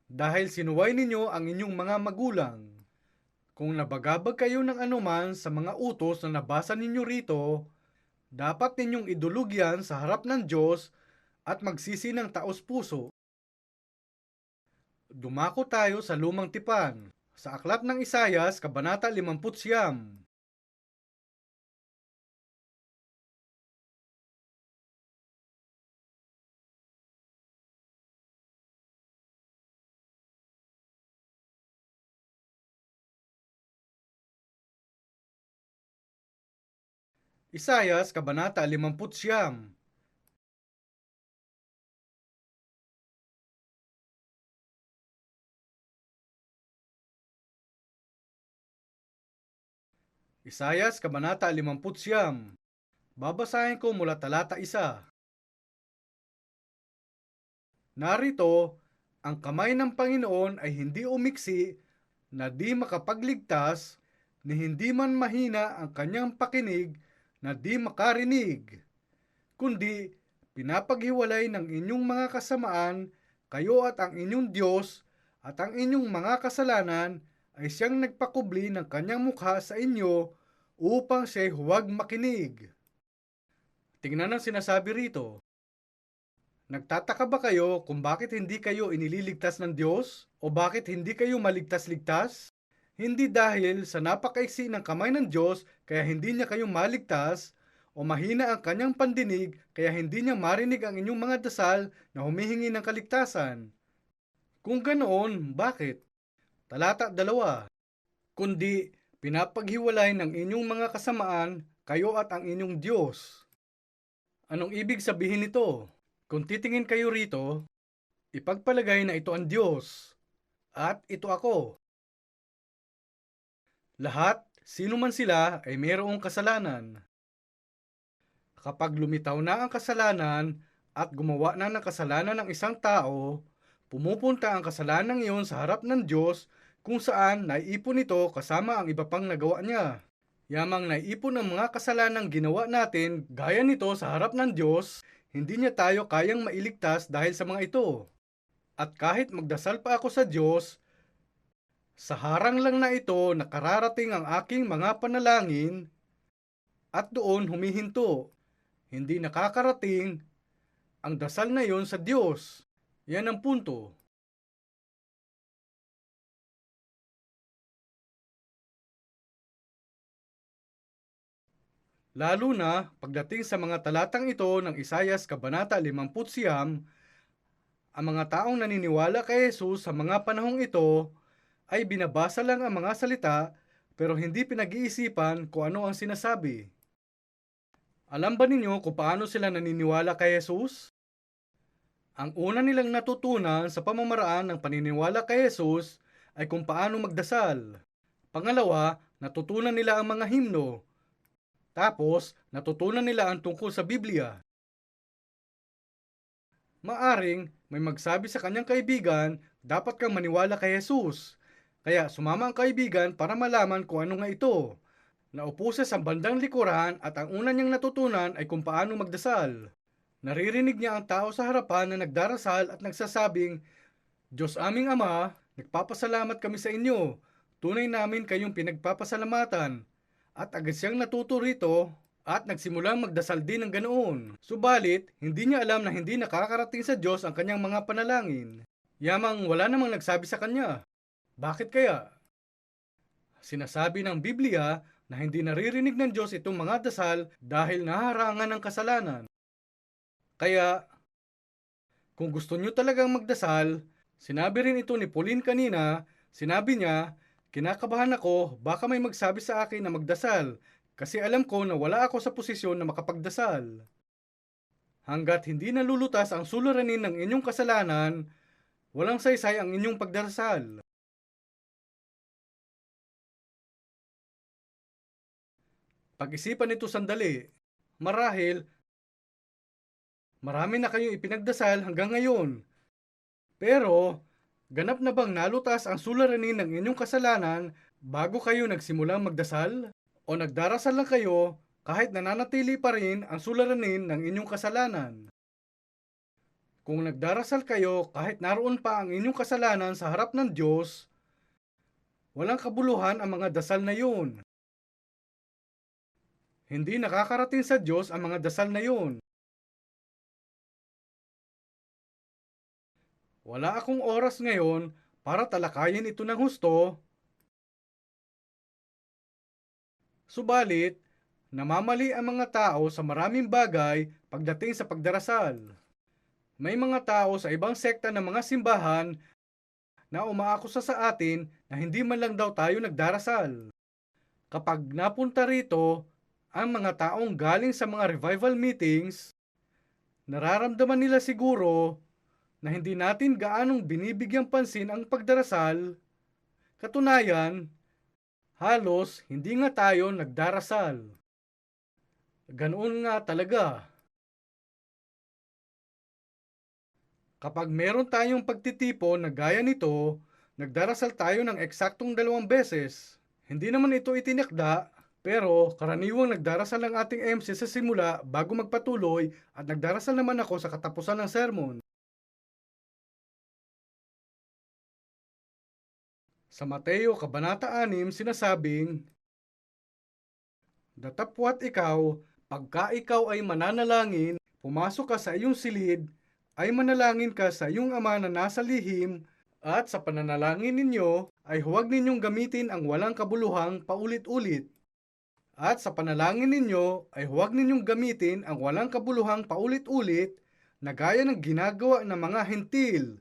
dahil sinuway ninyo ang inyong mga magulang. Kung nabagabag kayo ng anuman sa mga utos na nabasa ninyo rito, dapat ninyong idulog yan sa harap ng Diyos at magsisi ng taos puso. Dumako tayo sa lumang tipan, sa aklat ng Isayas, Kabanata 59. Isayas, Kabanata 59. Isayas, Kabanata 59. Babasahin ko mula talata 1. Narito, ang kamay ng Panginoon ay hindi umiksi na di makapagligtas, ni hindi man mahina ang kanyang pakinig na di makarinig, kundi pinapaghiwalay ng inyong mga kasamaan kayo at ang inyong Diyos, at ang inyong mga kasalanan ay siyang nagpakubli ng kanyang mukha sa inyo upang siya'y huwag makinig. Tingnan ang sinasabi rito. Nagtataka ba kayo kung bakit hindi kayo inililigtas ng Diyos? O bakit hindi kayo maligtas-ligtas? Hindi dahil sa napakaiksi ng kamay ng Diyos kaya hindi niya kayo maligtas, o mahina ang kanyang pandinig kaya hindi niya marinig ang inyong mga dasal na humihingi ng kaligtasan. Kung ganoon, bakit? Talata 2. Kundi pinapaghiwalay ng inyong mga kasamaan kayo at ang inyong Diyos. Anong ibig sabihin nito? Kung titingin kayo rito, ipagpalagay na ito ang Diyos at ito ako. Lahat, sino man sila, ay mayroong kasalanan. Kapag lumitaw na ang kasalanan at gumawa na ng kasalanan ng isang tao, pumupunta ang kasalanan iyon sa harap ng Diyos, kung saan naiipon ito kasama ang iba pang nagawa niya. Yamang naiipon ang mga kasalanang ginawa natin gaya nito sa harap ng Diyos, hindi niya tayo kayang mailigtas dahil sa mga ito. At kahit magdasal pa ako sa Diyos, sa harang lang na ito nakararating ang aking mga panalangin at doon humihinto. Hindi nakakarating ang dasal na yon sa Diyos. Yan ang punto. Lalo na pagdating sa mga talatang ito ng Isayas Kabanata 59, ang mga taong naniniwala kay Jesus sa mga panahong ito ay binabasa lang ang mga salita pero hindi pinag-iisipan kung ano ang sinasabi. Alam ba ninyo kung paano sila naniniwala kay Jesus? Ang una nilang natutunan sa pamamaraan ng paniniwala kay Jesus ay kung paano magdasal. Pangalawa, natutunan nila ang mga himno. Tapos, natutunan nila ang tungkol sa Biblia. Maaring may magsabi sa kanyang kaibigan, dapat kang maniwala kay Jesus. Kaya sumama ang kaibigan para malaman kung ano nga ito. Naupo siya sa bandang likuran at ang una niyang natutunan ay kung paano magdasal. Naririnig niya ang tao sa harapan na nagdarasal at nagsasabing, Diyos aming Ama, nagpapasalamat kami sa inyo. Tunay namin kayong pinagpapasalamatan. At agad siyang natuto rito at nagsimulang magdasal din ng ganoon. Subalit, hindi niya alam na hindi nakakarating sa Diyos ang kanyang mga panalangin. Yamang wala namang nagsabi sa kanya. Bakit kaya? Sinasabi ng Biblia na hindi naririnig ng Diyos itong mga dasal dahil naharangan ng kasalanan. Kaya, kung gusto nyo talagang magdasal, sinabi rin ito ni Pauline kanina, sinabi niya, kinakabahan ako, baka may magsabi sa akin na magdasal, kasi alam ko na wala ako sa posisyon na makapagdasal. Hanggat hindi nalulutas ang suliranin ng inyong kasalanan, walang saysay ang inyong pagdarasal. Pag-isipan nito sandali. Marahil, marami na kayong ipinagdasal hanggang ngayon. Pero, ganap na bang nalutas ang suliranin ng inyong kasalanan Bago kayo nagsimulang magdasal? O nagdarasal lang kayo kahit nananatili pa rin ang suliranin ng inyong kasalanan? Kung nagdarasal kayo kahit naroon pa ang inyong kasalanan sa harap ng Diyos, walang kabuluhan ang mga dasal na yun. Hindi nakakarating sa Diyos ang mga dasal na yun. Wala akong oras ngayon para talakayin ito ng husto, subalit, namamali ang mga tao sa maraming bagay pagdating sa pagdarasal. May mga tao sa ibang sekta ng mga simbahan na umaakusa sa atin na hindi man lang daw tayo nagdarasal. Kapag napunta rito, ang mga taong galing sa mga revival meetings, nararamdaman nila siguro na hindi natin gaanong binibigyang pansin ang pagdarasal. Katunayan, halos hindi nga tayo nagdarasal. Ganoon nga talaga. Kapag meron tayong pagtitipon na gaya nito, nagdarasal tayo ng eksaktong 2 beses. Hindi naman ito itinakda, pero karaniwang nagdarasal ang ating MC sa simula bago magpatuloy at nagdarasal naman ako sa katapusan ng sermon. Sa Mateo Kabanata 6 sinasabing, datapwat ikaw, pagka ikaw ay mananalangin, pumasok ka sa iyong silid, ay manalangin ka sa iyong ama na nasa lihim, at sa pananalangin ninyo ay huwag ninyong gamitin ang walang kabuluhang paulit-ulit. At sa panalangin ninyo ay huwag ninyong gamitin ang walang kabuluhang paulit-ulit na gaya ng ginagawa ng mga hentil,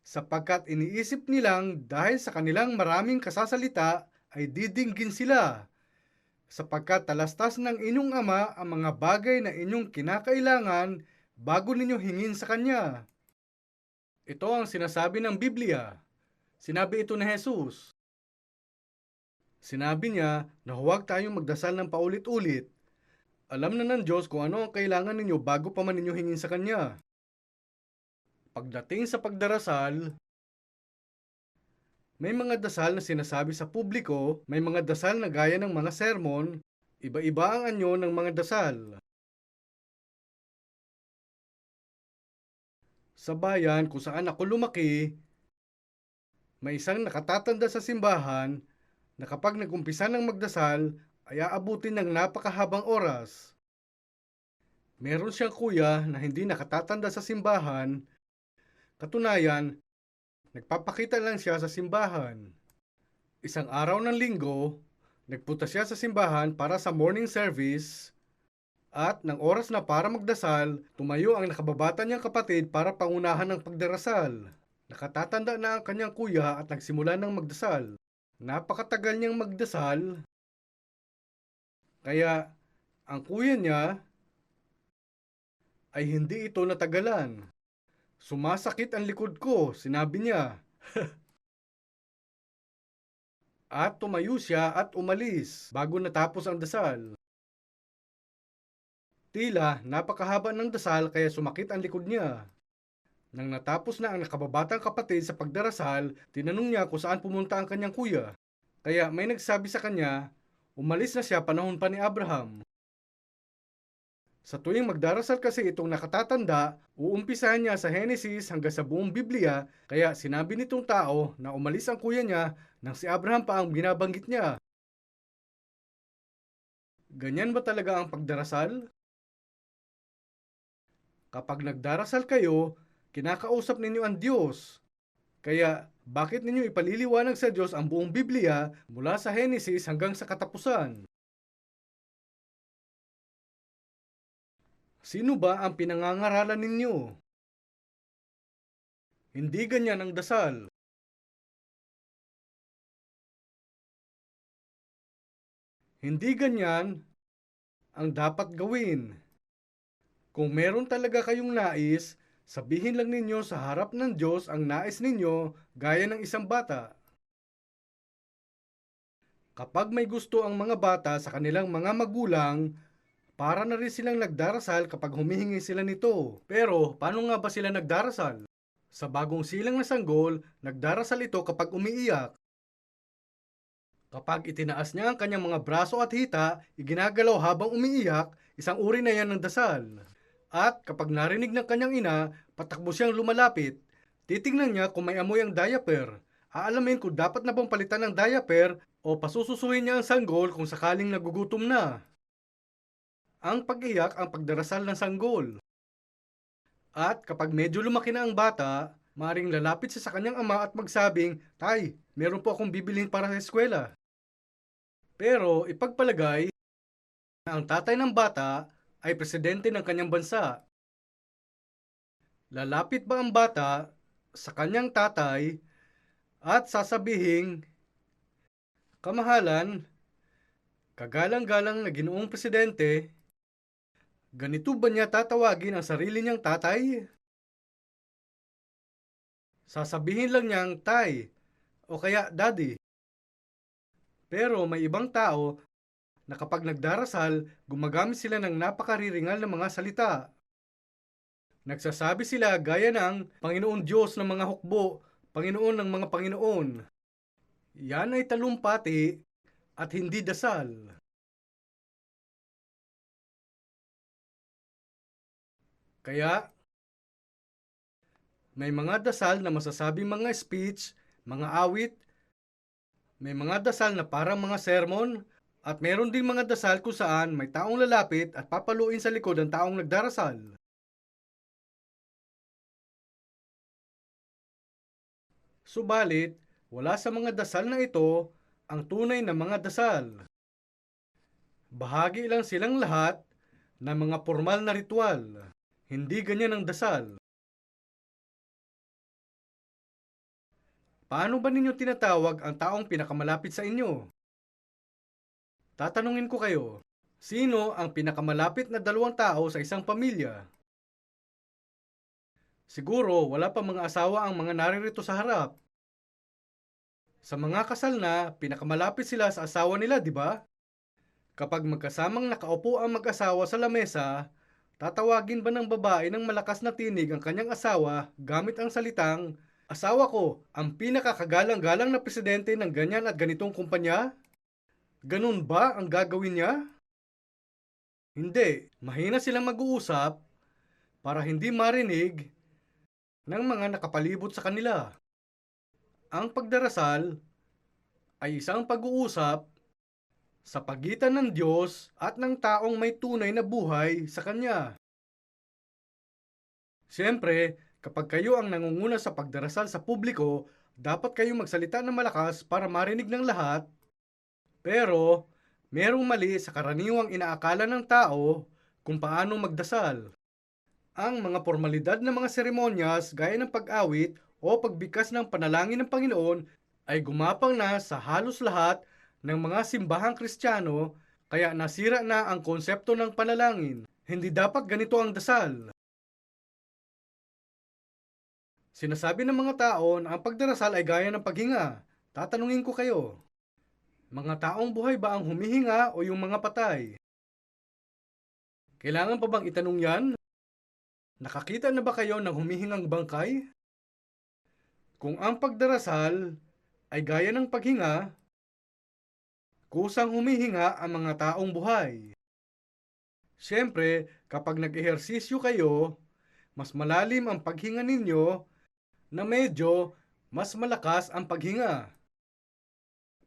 sapagkat iniisip nilang dahil sa kanilang maraming kasasalita ay didinggin sila, sapagkat talastas ng inyong ama ang mga bagay na inyong kinakailangan bago ninyo hingin sa Kanya. Ito ang sinasabi ng Biblia. Sinabi ito ni Jesus. Sinabi niya na huwag tayong magdasal ng paulit-ulit. Alam na ng Diyos kung ano ang kailangan ninyo bago pa man ninyo hingin sa Kanya. Pagdating sa pagdarasal, may mga dasal na sinasabi sa publiko, may mga dasal na gaya ng mga sermon, iba-iba ang anyo ng mga dasal. Sa bayan kung saan ako lumaki, may isang nakatatanda sa simbahan na kapag nagumpisa ng magdasal ay aabutin ng napakahabang oras. Meron siyang kuya na hindi nakatatanda sa simbahan, katunayan, nagpapakita lang siya sa simbahan. Isang araw ng linggo, nagpunta siya sa simbahan para sa morning service at ng oras na para magdasal, tumayo ang nakababata niyang kapatid para pangunahan ng pagdarasal. Nakatatanda na ang kanyang kuya at nagsimula ng magdasal. Napakatagal niyang magdasal, kaya ang kuya niya ay hindi ito natagalan. Sumasakit ang likod ko, sinabi niya. At tumayo siya at umalis bago natapos ang dasal. Tila napakahaba ng dasal kaya sumakit ang likod niya. Nang natapos na ang nakababatang kapatid sa pagdarasal, tinanong niya kung saan pumunta ang kanyang kuya. Kaya may nagsabi sa kanya, umalis na siya panahon pa ni Abraham. Sa tuwing magdarasal kasi itong nakatatanda, uumpisahan niya sa Henesis hanggang sa buong Biblia, kaya sinabi nitong tao na umalis ang kuya niya nang si Abraham pa ang binabanggit niya. Ganyan ba talaga ang pagdarasal? Kapag nagdarasal kayo, kinakausap ninyo ang Diyos. Kaya, bakit ninyo ipaliliwanag sa Diyos ang buong Biblia mula sa Henesis hanggang sa katapusan? Sino ba ang pinangangaralan ninyo? Hindi ganyan ang dasal. Hindi ganyan ang dapat gawin. Kung meron talaga kayong nais, sabihin lang ninyo sa harap ng Diyos ang nais ninyo gaya ng isang bata. Kapag may gusto ang mga bata sa kanilang mga magulang, para na rin silang nagdarasal kapag humihingi sila nito. Pero, paano nga ba sila nagdarasal? Sa bagong silang na sanggol, nagdarasal ito kapag umiiyak. Kapag itinaas niya ang kanyang mga braso at hita, iginagalaw habang umiiyak, isang uri na yan ng dasal. At kapag narinig ng kanyang ina, patakbo siyang lumalapit. Titingnan niya kung may amoy ang diaper. Aalamin kung dapat na bang palitan ng diaper o pasususuhin niya ang sanggol kung sakaling nagugutom na. Ang pag-iyak ang pagdarasal ng sanggol. At kapag medyo lumaki na ang bata, maring lalapit siya sa kanyang ama at magsabing, "Tay, meron po akong bibilhin para sa eskwela." Pero ipagpalagay na ang tatay ng bata ay presidente ng kanyang bansa. Lalapit ba ang bata sa kanyang tatay at sasabihing, "Kamahalan, kagalang-galang na Ginoong Presidente," ganito ba niya tatawagin ang sarili niyang tatay? Sasabihin lang niyang tay o kaya daddy. Pero may ibang tao na kapag nagdarasal, gumagamit sila ng napakariringal na mga salita. Nagsasabi sila gaya ng Panginoon Diyos ng mga hukbo, Panginoon ng mga Panginoon. Yan ay talumpati at hindi dasal. Kaya may mga dasal na masasabing mga speech, mga awit, may mga dasal na parang mga sermon, at meron ding mga dasal kung saan may taong lalapit at papaluin sa likod ang taong nagdarasal. Subalit, wala sa mga dasal na ito ang tunay na mga dasal. Bahagi lang silang lahat ng mga formal na ritual. Hindi ganyan ang dasal. Paano ba ninyo tinatawag ang taong pinakamalapit sa inyo? Tatanungin ko kayo, sino ang pinakamalapit na dalawang tao sa isang pamilya? Siguro wala pa mga asawa ang mga naririto sa harap. Sa mga kasal na, pinakamalapit sila sa asawa nila, di ba? Kapag magkasamang nakaupo ang mag-asawa sa lamesa, tatawagin ba ng babae ng malakas na tinig ang kanyang asawa gamit ang salitang, "Asawa ko, ang pinakakagalang-galang na presidente ng ganyan at ganitong kumpanya"? Ganun ba ang gagawin niya? Hindi. Mahina silang mag-uusap para hindi marinig ng mga nakapalibot sa kanila. Ang pagdarasal ay isang pag-uusap sa pagitan ng Diyos at ng taong may tunay na buhay sa Kanya. Siyempre, kapag kayo ang nangunguna sa pagdarasal sa publiko, dapat kayong magsalita ng malakas para marinig ng lahat, pero merong mali sa karaniwang inaakala ng tao kung paano magdasal. Ang mga formalidad ng mga seremonyas gaya ng pag-awit o pagbigkas ng panalangin ng Panginoon ay gumapang na sa halos lahat ng mga simbahang Kristiyano, kaya nasira na ang konsepto ng panalangin. Hindi dapat ganito ang dasal. Sinasabi ng mga tao na ang pagdarasal ay gaya ng paghinga. Tatanungin ko kayo, mga taong buhay ba ang humihinga o yung mga patay? Kailangan pa bang itanong yan? Nakakita na ba kayo ng humihingang bangkay? Kung ang pagdarasal ay gaya ng paghinga, kusang humihinga ang mga taong buhay. Siyempre, kapag nag-ehersisyo kayo, mas malalim ang paghinga ninyo na medyo mas malakas ang paghinga.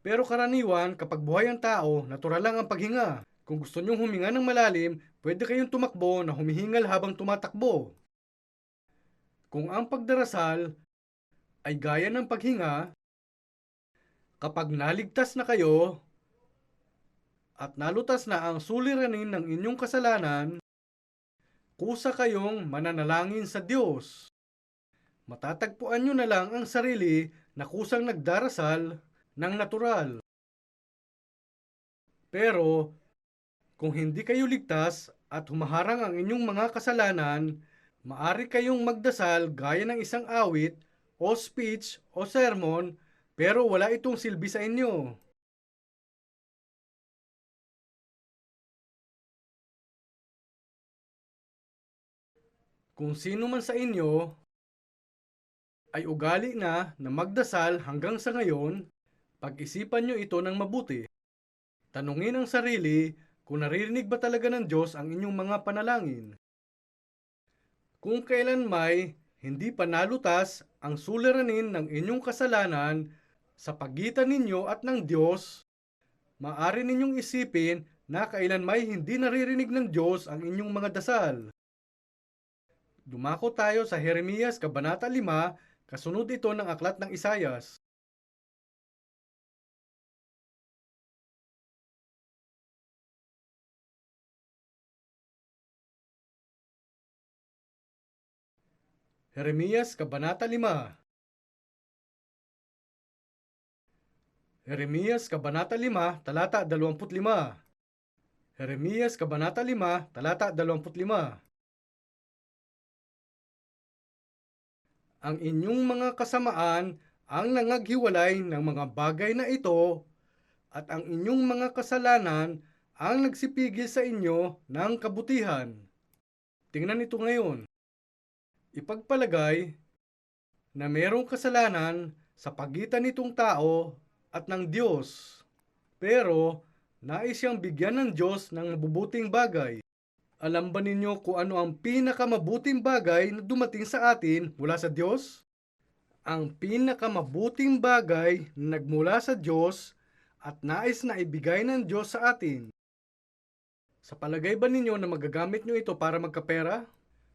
Pero karaniwan, kapag buhay ang tao, natural lang ang paghinga. Kung gusto nyong huminga ng malalim, pwede kayong tumakbo na humihingal habang tumatakbo. Kung ang pagdarasal ay gaya ng paghinga, kapag naligtas na kayo at nalutas na ang suliranin ng inyong kasalanan, kusa kayong mananalangin sa Diyos. Matatagpuan nyo na lang ang sarili na kusang nagdarasal ng natural. Pero kung hindi kayo ligtas at humaharang ang inyong mga kasalanan, maari kayong magdasal gaya ng isang awit o speech o sermon, pero wala itong silbi sa inyo. Kung sino man sa inyo ay ugali na magdasal hanggang sa ngayon, Pag-isipan nyo ito ng mabuti. Tanungin ang sarili kung naririnig ba talaga ng Diyos ang inyong mga panalangin. Kung kailan may hindi pa nalutas ang suliranin ng inyong kasalanan sa pagitan ninyo at ng Diyos, maaari ninyong isipin na kailan may hindi naririnig ng Diyos ang inyong mga dasal. Dumako tayo sa Jeremias Kabanata 5, kasunod ito ng aklat ng Isayas. Jeremias Kabanata 5. Jeremias Kabanata 5, talata 25. Jeremias Kabanata 5, talata 25. Ang inyong mga kasamaan ang nangaghiwalay ng mga bagay na ito, at ang inyong mga kasalanan ang nagsipigil sa inyo ng kabutihan. Tingnan ito ngayon. Ipagpalagay na mayroong kasalanan sa pagitan nitong tao at ng Diyos. Pero, nais siyang bigyan ng Diyos ng mabubuting bagay. Alam ba ninyo kung ano ang pinakamabuting bagay na dumating sa atin mula sa Diyos? Ang pinakamabuting bagay na nagmula sa Diyos at nais na ibigay ng Diyos sa atin. Sa palagay ba ninyo na magagamit nyo ito para magkapera?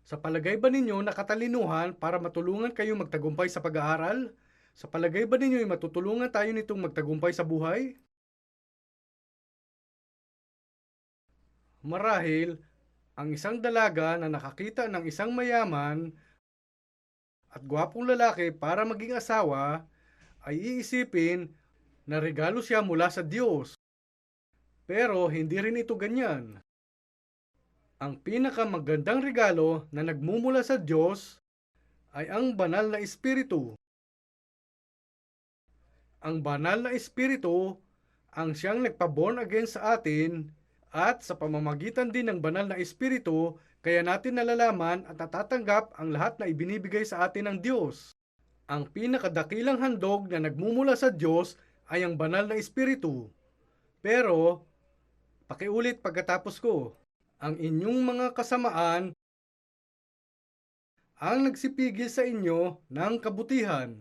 Sa palagay ba ninyo na katalinuhan para matulungan kayong magtagumpay sa pag-aaral? Sa palagay ba ninyo ay matutulungan tayo nitong magtagumpay sa buhay? Marahil, ang isang dalaga na nakakita ng isang mayaman at gwapong lalaki para maging asawa ay iisipin na regalo siya mula sa Diyos. Pero hindi rin ito ganyan. Ang pinakamagandang regalo na nagmumula sa Diyos ay ang banal na Espiritu. Ang banal na Espiritu ang siyang nagpa-born again sa atin, at sa pamamagitan din ng banal na Espiritu, kaya natin nalalaman at natatanggap ang lahat na ibinibigay sa atin ng Diyos. Ang pinakadakilang handog na nagmumula sa Diyos ay ang banal na Espiritu. Pero, pakiulit pagkatapos ko, ang inyong mga kasamaan ang nagsipigil sa inyo ng kabutihan.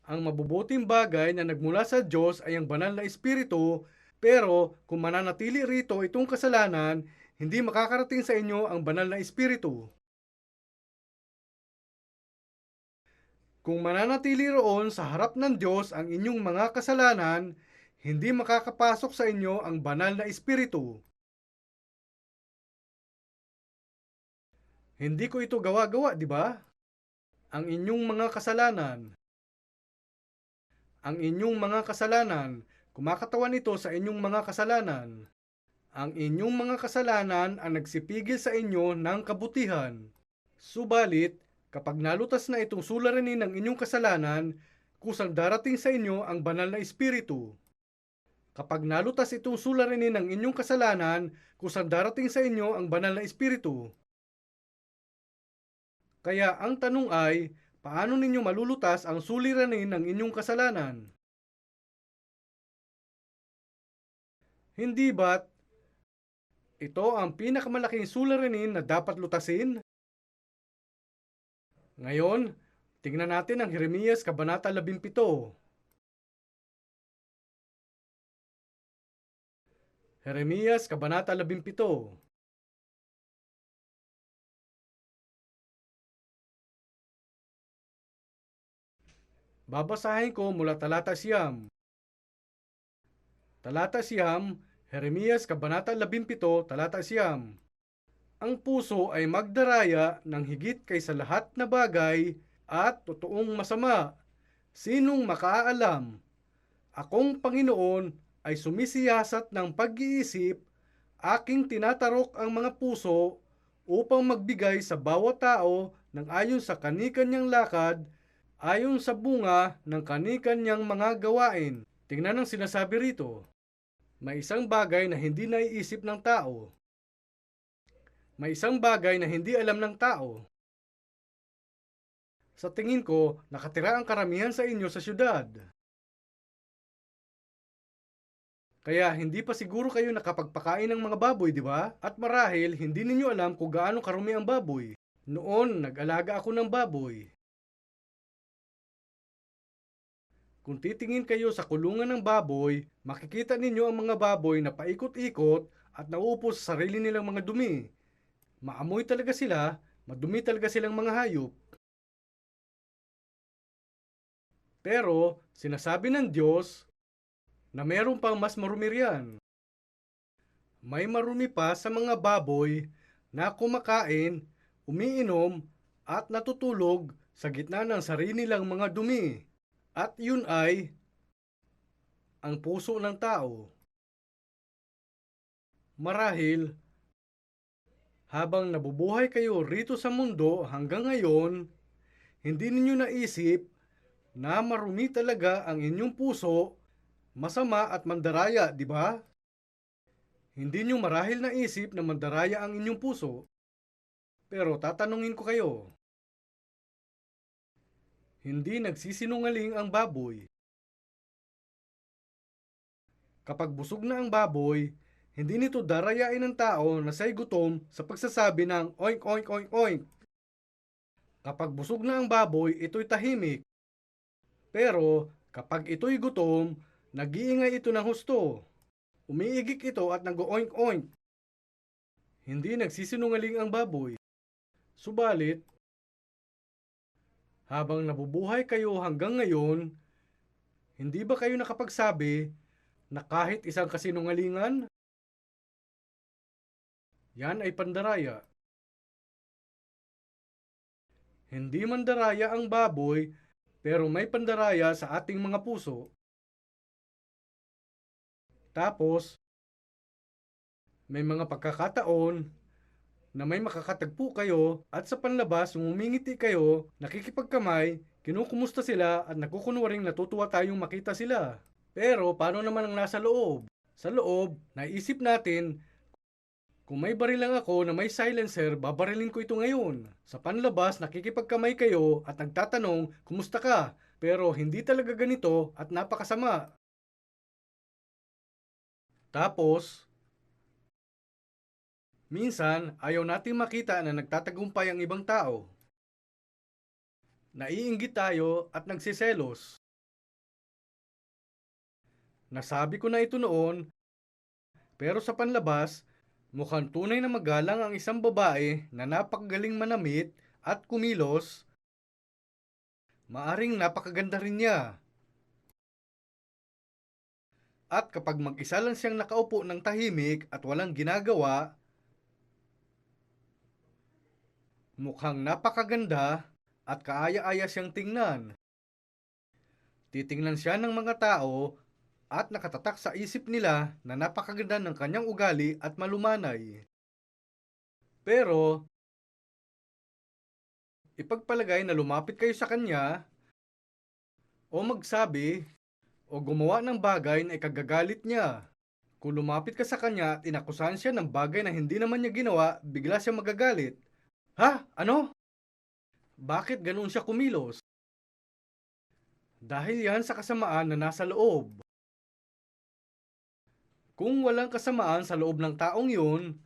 Ang mabubuting bagay na nagmula sa Diyos ay ang banal na Espiritu, pero kung mananatili rito itong kasalanan, hindi makakarating sa inyo ang banal na Espiritu. Kung mananatili roon sa harap ng Diyos ang inyong mga kasalanan, hindi makakapasok sa inyo ang banal na Espiritu. Hindi ko ito gawa-gawa, di ba? Ang inyong mga kasalanan. Ang inyong mga kasalanan, kumakatawan ito sa inyong mga kasalanan. Ang inyong mga kasalanan ang nagsipigil sa inyo ng kabutihan. Subalit, kapag nalutas na itong suliranin ng inyong kasalanan, kusang darating sa inyo ang banal na Espiritu. Kapag nalutas itong suliranin ng inyong kasalanan, kusang darating sa inyo ang banal na Espiritu. Kaya ang tanong ay, paano ninyo malulutas ang suliranin ng inyong kasalanan? Hindi ba't ito ang pinakamalaking suliranin na dapat lutasin? Ngayon, tingnan natin ang Jeremias Kabanata 17. Jeremias Kabanata 17. Babasahin ko mula talata siyam. Talata siyam, Jeremias Kabanata 17, talata siyam. Ang puso ay magdaraya ng higit kaysa lahat na bagay at totoong masama. Sinong makaalam? Akong Panginoon ay sumisiyasat ng pag-iisip, aking tinatarok ang mga puso upang magbigay sa bawat tao ng ayon sa kani-kanyang lakad, ayon sa bunga ng kani-kanyang mga gawain. Tingnan ang sinasabi rito. May isang bagay na hindi naiisip ng tao. May isang bagay na hindi alam ng tao. Sa tingin ko, nakatira ang karamihan sa inyo sa syudad. Kaya hindi pa siguro kayo nakapagpakain ng mga baboy, di ba? At marahil, hindi ninyo alam kung gaano karumi ang baboy. Noon, nag-alaga ako ng baboy. Kung titingin kayo sa kulungan ng baboy, makikita ninyo ang mga baboy na paikot-ikot at nauupo sa sarili nilang mga dumi. Maamoy talaga sila, madumi talaga silang mga hayop. Pero, sinasabi ng Diyos na meron pang mas marumi riyan. May marumi pa sa mga baboy na kumakain, umiinom, at natutulog sa gitna ng sarili nilang mga dumi. At yun ay ang puso ng tao. Marahil, habang nabubuhay kayo rito sa mundo hanggang ngayon, hindi ninyo naisip na marumi talaga ang inyong puso, masama at mandaraya, di ba? Hindi nyo marahil naisip na mandaraya ang inyong puso. Pero tatanungin ko kayo, hindi nagsisinungaling ang baboy. Kapag busog na ang baboy, hindi nito darayain ng tao na siya'y gutom sa pagsasabi ng oink oink oink oink. Kapag busog na ang baboy, ito'y tahimik. Pero kapag ito'y gutom, nag-iingay ito ng husto. Umiigik ito at nag-oink oink. Hindi nagsisinungaling ang baboy. Subalit, habang nabubuhay kayo hanggang ngayon, hindi ba kayo nakapagsabi na kahit isang kasinungalingan, yan ay pandaraya? Hindi mandaraya ang baboy, pero may pandaraya sa ating mga puso. Tapos, may mga pagkakataon na may makakatagpo kayo at sa panlabas ngumingiti kayo, nakikipagkamay, kinukumusta sila at nagkukunwaring natutuwa tayong makita sila. Pero paano naman ang nasa loob? Sa loob, naisip natin, kung may baril lang ako na may silencer, babarilin ko ito ngayon. Sa panlabas, nakikipagkamay kayo at nagtatanong, kumusta ka? Pero hindi talaga ganito at napakasama. Tapos, minsan, ayaw nating makita na nagtatagumpay ang ibang tao. Naiinggit tayo at nagsiselos. Nasabi ko na ito noon, pero sa panlabas, mukhang tunay na magalang ang isang babae na napakagaling manamit at kumilos. Maaring napakaganda rin niya. At kapag mag-isa lang siyang nakaupo ng tahimik at walang ginagawa, mukhang napakaganda at kaaya-aya siyang tingnan. Titingnan siya ng mga tao at nakatatak sa isip nila na napakaganda ng kanyang ugali at malumanay. Pero, ipagpalagay na lumapit kayo sa kanya o magsabi o gumawa ng bagay na ikagagalit niya. Kung lumapit ka sa kanya at inakusahan siya ng bagay na hindi naman niya ginawa, bigla siya magagalit. Ha? Ano? Bakit ganun siya kumilos? Dahil yan sa kasamaan na nasa loob. Kung walang kasamaan sa loob ng taong yun,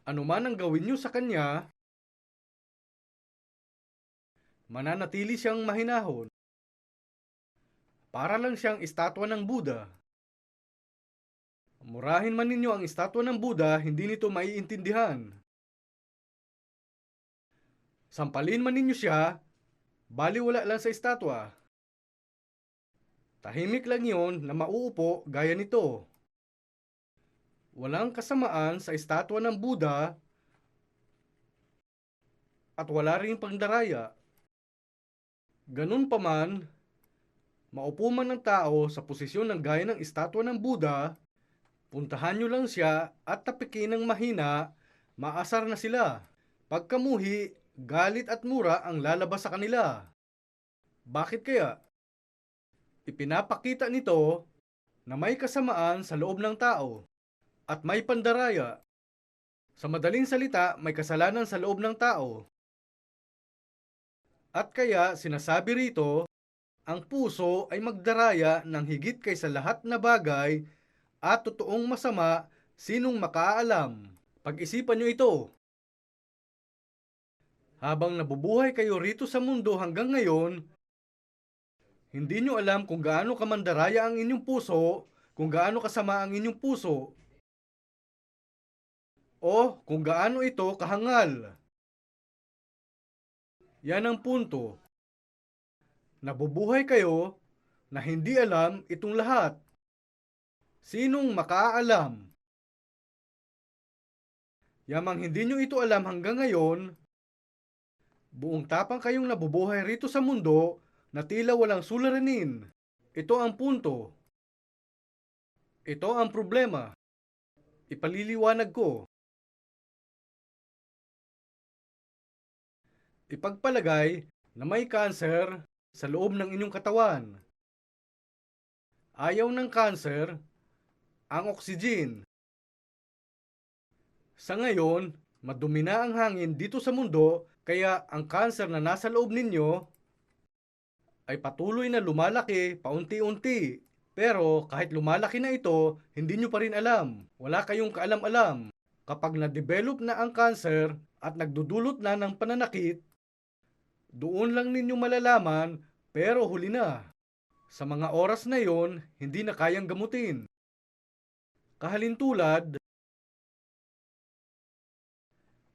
anuman ang gawin nyo sa kanya, mananatili siyang mahinahon. Para lang siyang estatwa ng Buddha. Murahin man ninyo ang estatwa ng Buddha, hindi nito maiintindihan. Sampalin man ninyo siya, baliwala lang sa estatwa. Tahimik lang yon na mauupo gaya nito. Walang kasamaan sa estatwa ng Buddha at wala ring pangdaraya. Ganun pa man, maupo man ng tao sa posisyon ng gaya ng estatwa ng Buddha, puntahan nyo lang siya at tapikin ng mahina, maasar na sila. Pagkamuhi, galit at mura ang lalabas sa kanila. Bakit kaya? Ipinapakita nito na may kasamaan sa loob ng tao at may pandaraya. Sa madaling salita, may kasalanan sa loob ng tao. At kaya sinasabi rito, ang puso ay magdaraya ng higit kaysa lahat na bagay at totoong masama, sinong makaalam. Pag-isipan nyo ito. Habang nabubuhay kayo rito sa mundo hanggang ngayon, hindi nyo alam kung gaano kamandaraya ang inyong puso, kung gaano kasama ang inyong puso, o kung gaano ito kahangal. Yan ang punto. Nabubuhay kayo na hindi alam itong lahat. Sinong makaalam? Yamang hindi nyo ito alam hanggang ngayon, buong tapang kayong nabubuhay rito sa mundo na tila walang suliranin. Ito ang punto. Ito ang problema. Ipaliliwanag ko. Ipagpalagay na may cancer sa loob ng inyong katawan. Ayaw ng cancer ang oxygen. Sa ngayon, madumi na ang hangin dito sa mundo, kaya ang cancer na nasa loob ninyo ay patuloy na lumalaki paunti-unti. Pero kahit lumalaki na ito, hindi nyo pa rin alam. Wala kayong kaalam-alam. Kapag na-develop na ang cancer at nagdudulot na ng pananakit, doon lang ninyo malalaman, pero huli na. Sa mga oras na yon, hindi na kayang gamutin. Kahalintulad,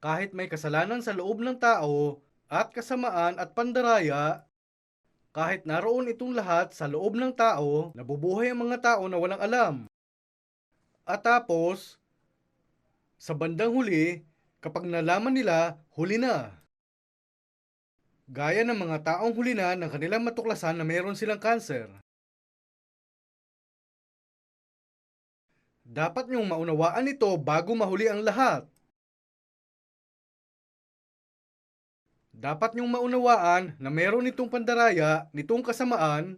kahit may kasalanan sa loob ng tao at kasamaan at pandaraya, kahit naroon itong lahat sa loob ng tao, nabubuhay ang mga tao na walang alam. At tapos, sa bandang huli, kapag nalaman nila, huli na. Gaya ng mga taong huli na ng kanilang matuklasan na mayroon silang cancer. Dapat niyong maunawaan ito bago mahuli ang lahat. Dapat niyong maunawaan na mayroon itong pandaraya, nitong kasamaan,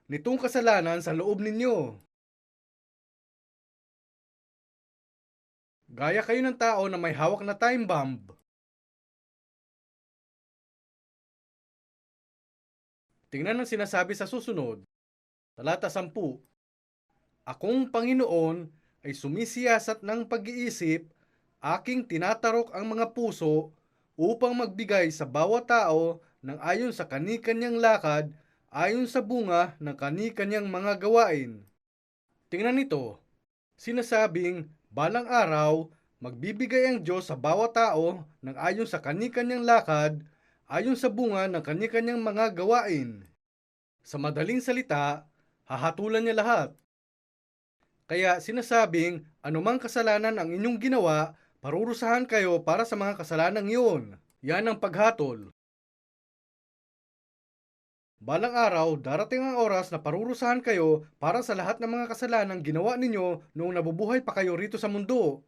nitong kasalanan sa loob ninyo. Gaya kayo ng tao na may hawak na time bomb. Tingnan ang sinasabi sa susunod. Talata 10. Akong Panginoon ay sumisiyasat ng pag-iisip, aking tinatarok ang mga puso upang magbigay sa bawat tao ng ayon sa kani-kanyang lakad, ayon sa bunga ng kani-kanyang mga gawain. Tingnan nito, sinasabing balang araw, magbibigay ang Diyos sa bawat tao ng ayon sa kani-kanyang lakad, ayon sa bunga ng kani-kanyang mga gawain. Sa madaling salita, hahatulan niya lahat. Kaya sinasabing, anumang kasalanan ang inyong ginawa, parurusahan kayo para sa mga kasalanang iyon. Yan ang paghatol. Balang araw, darating ang oras na parurusahan kayo para sa lahat ng mga kasalanang ginawa ninyo noong nabubuhay pa kayo rito sa mundo.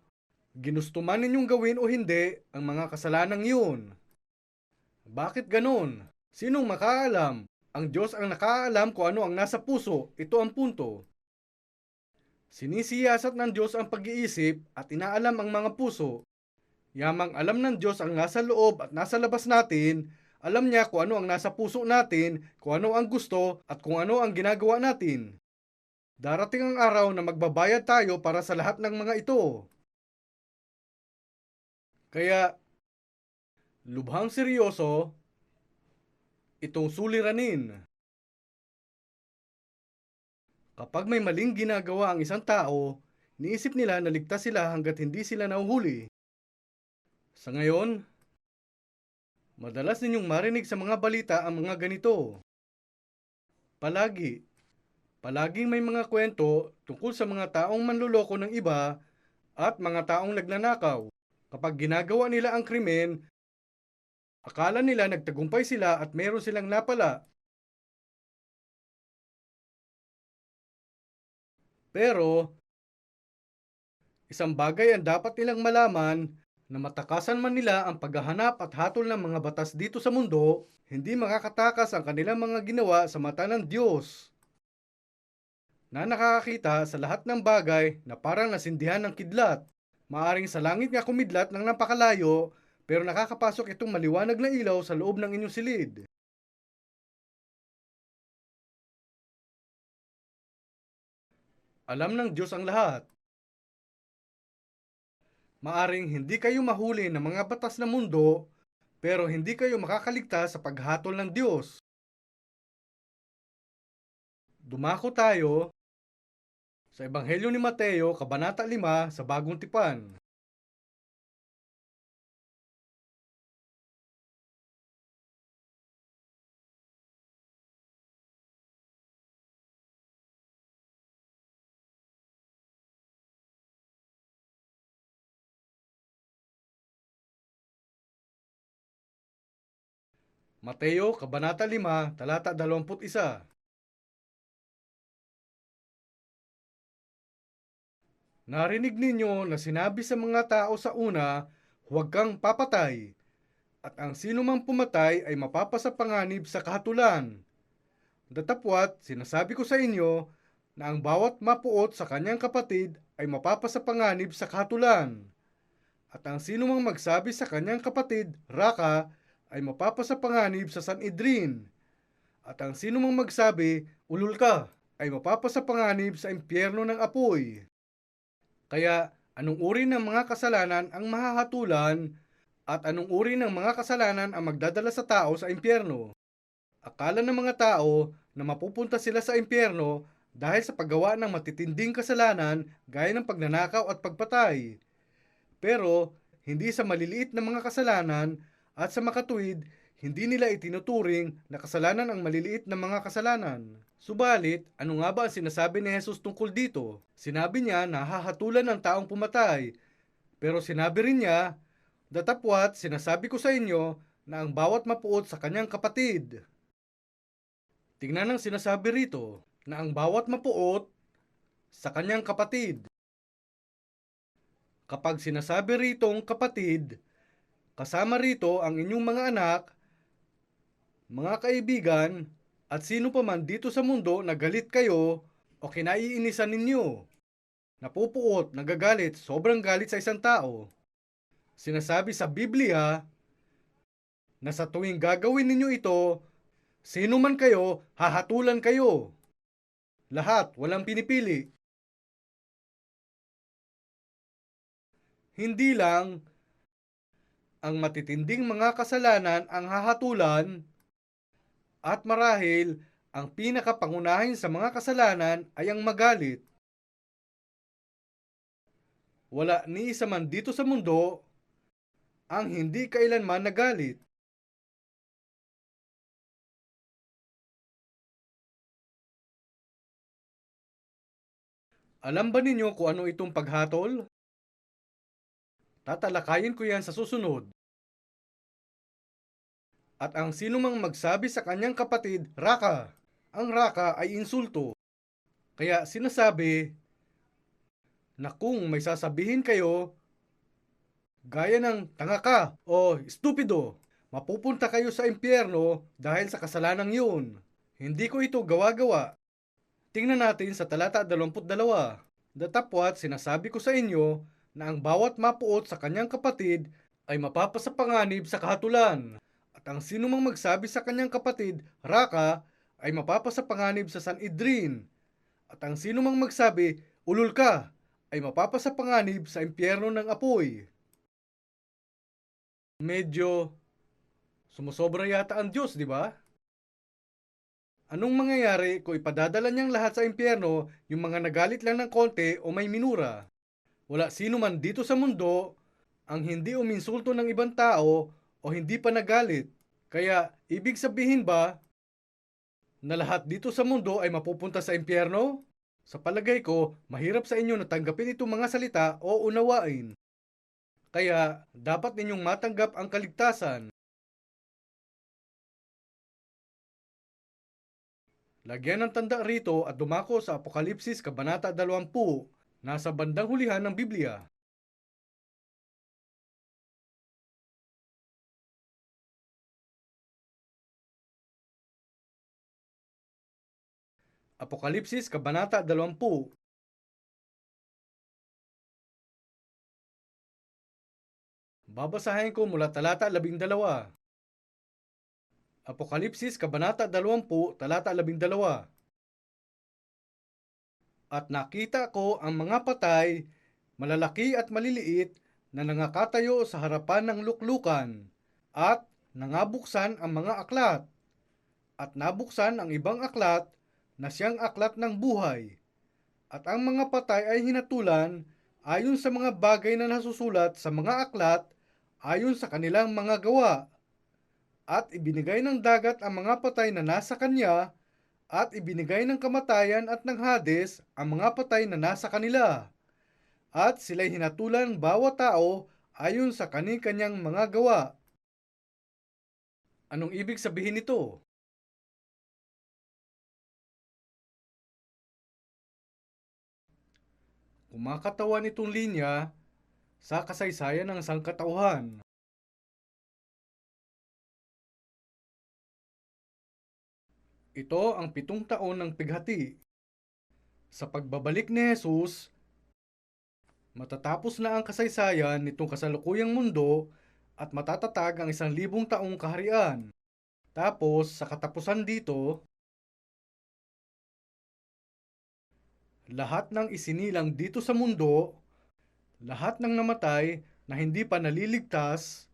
Ginusto man ninyong gawin o hindi ang mga kasalanang iyon. Bakit ganon? Sinong makaalam? Ang Diyos ang nakaalam kung ano ang nasa puso. Ito ang punto. Sinisiyasat ng Diyos ang pag-iisip at inaalam ang mga puso. Yamang alam ng Diyos ang nasa loob at nasa labas natin, alam niya kung ano ang nasa puso natin, kung ano ang gusto at kung ano ang ginagawa natin. Darating ang araw na magbabayad tayo para sa lahat ng mga ito. Kaya, lubhang seryoso, itong suliranin. Kapag may maling ginagawa ang isang tao, niisip nila na ligtas sila hanggat hindi sila nahuhuli. Sa ngayon, madalas ninyong marinig sa mga balita ang mga ganito. Palaging may mga kwento tungkol sa mga taong manluloko ng iba at mga taong nagnanakaw. Kapag ginagawa nila ang krimen, akala nila nagtagumpay sila at meron silang napala. Pero, isang bagay ang dapat nilang malaman, na matakasan man nila ang paghahanap at hatol ng mga batas dito sa mundo, hindi makakatakas ang kanilang mga ginawa sa mata ng Diyos, na nakakakita sa lahat ng bagay na parang nasindihan ng kidlat. Maaring sa langit nga kumidlat ng napakalayo, pero nakakapasok itong maliwanag na ilaw sa loob ng inyong silid. Alam ng Diyos ang lahat. Maaring hindi kayo mahuli ng mga batas ng mundo, pero hindi kayo makakaligtas sa paghatol ng Diyos. Dumako tayo sa Ebanghelyo ni Mateo, Kabanata 5, sa Bagong Tipan. Mateo, Kabanata 5, talata 21. Narinig ninyo na sinabi sa mga tao sa una, huwag kang papatay, at ang sino mang pumatay ay mapapasapanganib sa kahatulan. Datapwat, sinasabi ko sa inyo na ang bawat mapuot sa kanyang kapatid ay mapapasapanganib sa kahatulan. At ang sino mang magsabi sa kanyang kapatid, Raka, ay mapapasapanganib sa Sanhedrin. At ang sino mang magsabi, ulul ka, ay mapapasapanganib sa impyerno ng apoy. Kaya, anong uri ng mga kasalanan ang mahahatulan at anong uri ng mga kasalanan ang magdadala sa tao sa impyerno? Akala ng mga tao na mapupunta sila sa impyerno dahil sa paggawa ng matitinding kasalanan gaya ng pagnanakaw at pagpatay. Pero, hindi sa maliliit na mga kasalanan at sa makatuwid, hindi nila itinuturing na kasalanan ang maliliit na mga kasalanan. Subalit, ano nga ba ang sinasabi ni Jesus tungkol dito? Sinabi niya na hahatulan ng taong pumatay. Pero sinabi rin niya, datapwat sinasabi ko sa inyo na ang bawat mapuot sa kanyang kapatid. Tingnan ang sinasabi rito, na ang bawat mapuot sa kanyang kapatid. Kapag sinasabi ritong kapatid, kasama rito ang inyong mga anak, mga kaibigan, at sino pa man dito sa mundo na galit kayo o kinaiinisan ninyo. Napupuot, nagagalit, sobrang galit sa isang tao. Sinasabi sa Biblia na sa tuwing gagawin ninyo ito, sino man kayo, hahatulan kayo. Lahat, walang pinipili. Hindi lang ang matitinding mga kasalanan ang hahatulan at marahil ang pinakapangunahin sa mga kasalanan ay ang magalit. Wala ni isa man dito sa mundo ang hindi kailanman nagalit. Alam ba ninyo kung ano itong paghatol? Tatalakayin ko yan sa susunod. At ang sino mang magsabi sa kanyang kapatid, Raka, ang Raka ay insulto. Kaya sinasabi na kung may sasabihin kayo, gaya ng tanga ka o stupido, mapupunta kayo sa impyerno dahil sa kasalanang yun. Hindi ko ito gawa-gawa. Tingnan natin sa talata 22. Datapwat sinasabi ko sa inyo na ang bawat mapuot sa kanyang kapatid ay mapapasapanganib sa kahatulan. At ang sino mang magsabi sa kanyang kapatid, Raka, ay mapapasapanganib sa Sanhedrin. At ang sino mang magsabi, ulul ka, ay mapapasapanganib sa impyerno ng apoy. Medyo sumusobra yata ang Diyos, di ba? Anong mangyayari kung ipadadala niyang lahat sa impyerno yung mga nagalit lang ng konti o may minura? Wala sino man dito sa mundo ang hindi uminsulto ng ibang tao o hindi pa nagalit. Kaya, ibig sabihin ba na lahat dito sa mundo ay mapupunta sa impyerno? Sa palagay ko, mahirap sa inyo na tanggapin itong mga salita o unawain. Kaya, dapat ninyong matanggap ang kaligtasan. Lagyan ng tanda rito at dumako sa Apokalipsis Kabanata 20, nasa bandang hulihan ng Biblia. Apokalipsis Kabanata 20. Babasahin ko mula talata 12. Apokalipsis Kabanata 20, talata 12. At nakita ko ang mga patay, malalaki at maliliit, na nangakatayo sa harapan ng luklukan, at nangabuksan ang mga aklat, at nabuksan ang ibang aklat na siyang aklat ng buhay. At ang mga patay ay hinatulan ayon sa mga bagay na nasusulat sa mga aklat ayon sa kanilang mga gawa. At ibinigay ng dagat ang mga patay na nasa kanya, at ibinigay ng kamatayan at ng Hades ang mga patay na nasa kanila. At sila'y hinatulan bawat tao ayon sa kani-kanyang mga gawa. Anong ibig sabihin nito? Kumakatawan itong linya sa kasaysayan ng sangkatauhan. Ito ang 7 taon ng pighati. Sa pagbabalik ni Jesus, matatapos na ang kasaysayan nitong kasalukuyang mundo at matatatag ang 1,000 taong kaharian. Tapos, sa katapusan dito, lahat ng isinilang dito sa mundo, lahat ng namatay na hindi pa naliligtas,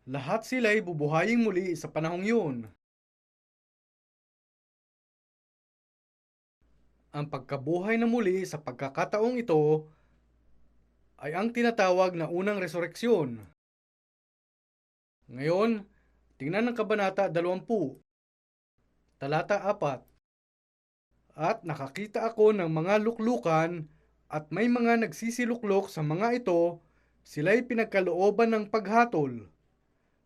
lahat sila'y bubuhayin muli sa panahong yun. Ang pagkabuhay na muli sa pagkakataong ito ay ang tinatawag na unang resureksyon. Ngayon, tingnan ang Kabanata 20, talata 4. At nakakita ako ng mga luklukan, at may mga nagsisiluklok sa mga ito, sila'y pinagkalooban ng paghatol.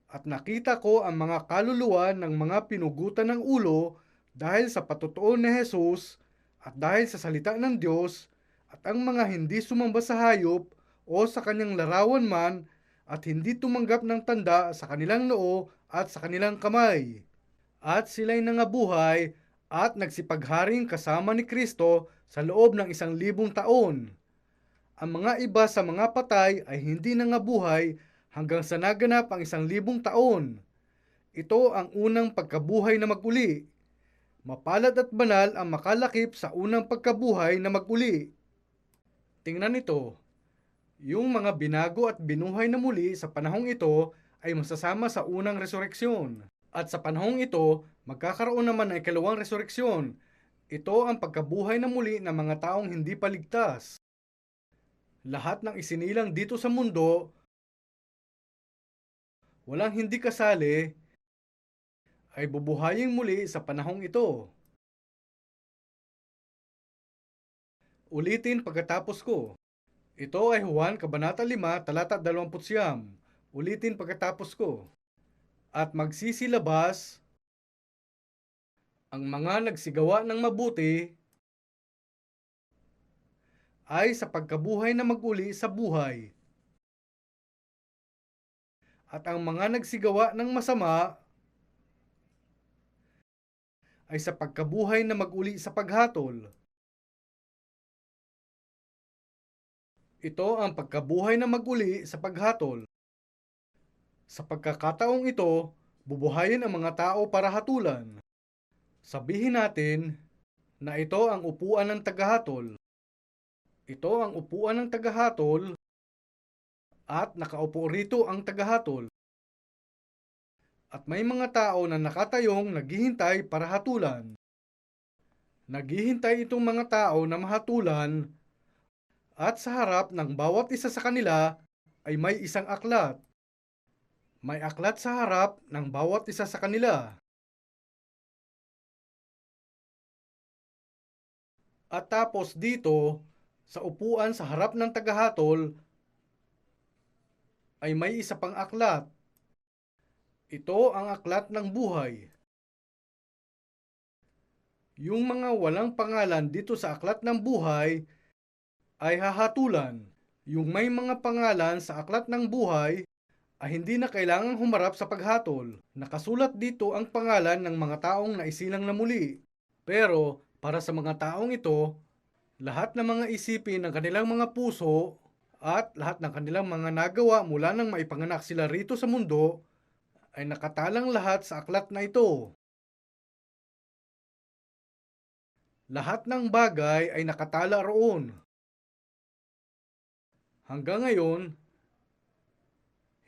At nakita ko ang mga kaluluwa ng mga pinugutan ng ulo dahil sa patutuo ni Jesus at dahil sa salita ng Diyos, at ang mga hindi sumamba sa hayop o sa kanyang larawan man, at hindi tumanggap ng tanda sa kanilang noo at sa kanilang kamay. At sila'y nangabuhay at nagsipagharing kasama ni Kristo sa loob ng 1,000 taon. Ang mga iba sa mga patay ay hindi nangabuhay hanggang sa naganap ang 1,000 taon. Ito ang unang pagkabuhay na mag-uli. Mapalad at banal ang makalakip sa unang pagkabuhay na mag-uli. Tingnan ito. Yung mga binago at binuhay na muli sa panahong ito ay masasama sa unang resureksyon. At sa panahong ito, magkakaroon naman ng ikalawang resureksyon. Ito ang pagkabuhay na muli ng mga taong hindi paligtas. Lahat ng isinilang dito sa mundo, walang hindi kasali, ay bubuhayin muli sa panahong ito. Ulitin pagkatapos ko. Ito ay Juan Kabanata 5, talata 29. Ulitin pagkatapos ko. At magsisilabas ang mga nagsigawa ng mabuti ay sa pagkabuhay na mag-uli sa buhay. At ang mga nagsigawa ng masama ay sa pagkabuhay na mag-uli sa paghatol. Ito ang pagkabuhay na mag-uli sa paghatol. Sa pagkakataong ito, bubuhayin ang mga tao para hatulan. Sabihin natin na ito ang upuan ng tagahatol. Ito ang upuan ng tagahatol at nakaupo rito ang tagahatol. At may mga tao na nakatayong naghihintay para hatulan. Naghihintay itong mga tao na mahatulan, at sa harap ng bawat isa sa kanila ay may isang aklat. May aklat sa harap ng bawat isa sa kanila. At tapos dito, sa upuan sa harap ng tagahatol, ay may isa pang aklat. Ito ang aklat ng buhay. Yung mga walang pangalan dito sa aklat ng buhay ay hahatulan. Yung may mga pangalan sa aklat ng buhay ay hindi na kailangang humarap sa paghatol. Nakasulat dito ang pangalan ng mga taong naisilang na muli. Pero para sa mga taong ito, lahat ng mga isipin ng kanilang mga puso at lahat ng kanilang mga nagawa mula nang maipanganak sila rito sa mundo ay nakatalang lahat sa aklat na ito. Lahat ng bagay ay nakatala roon. Hanggang ngayon,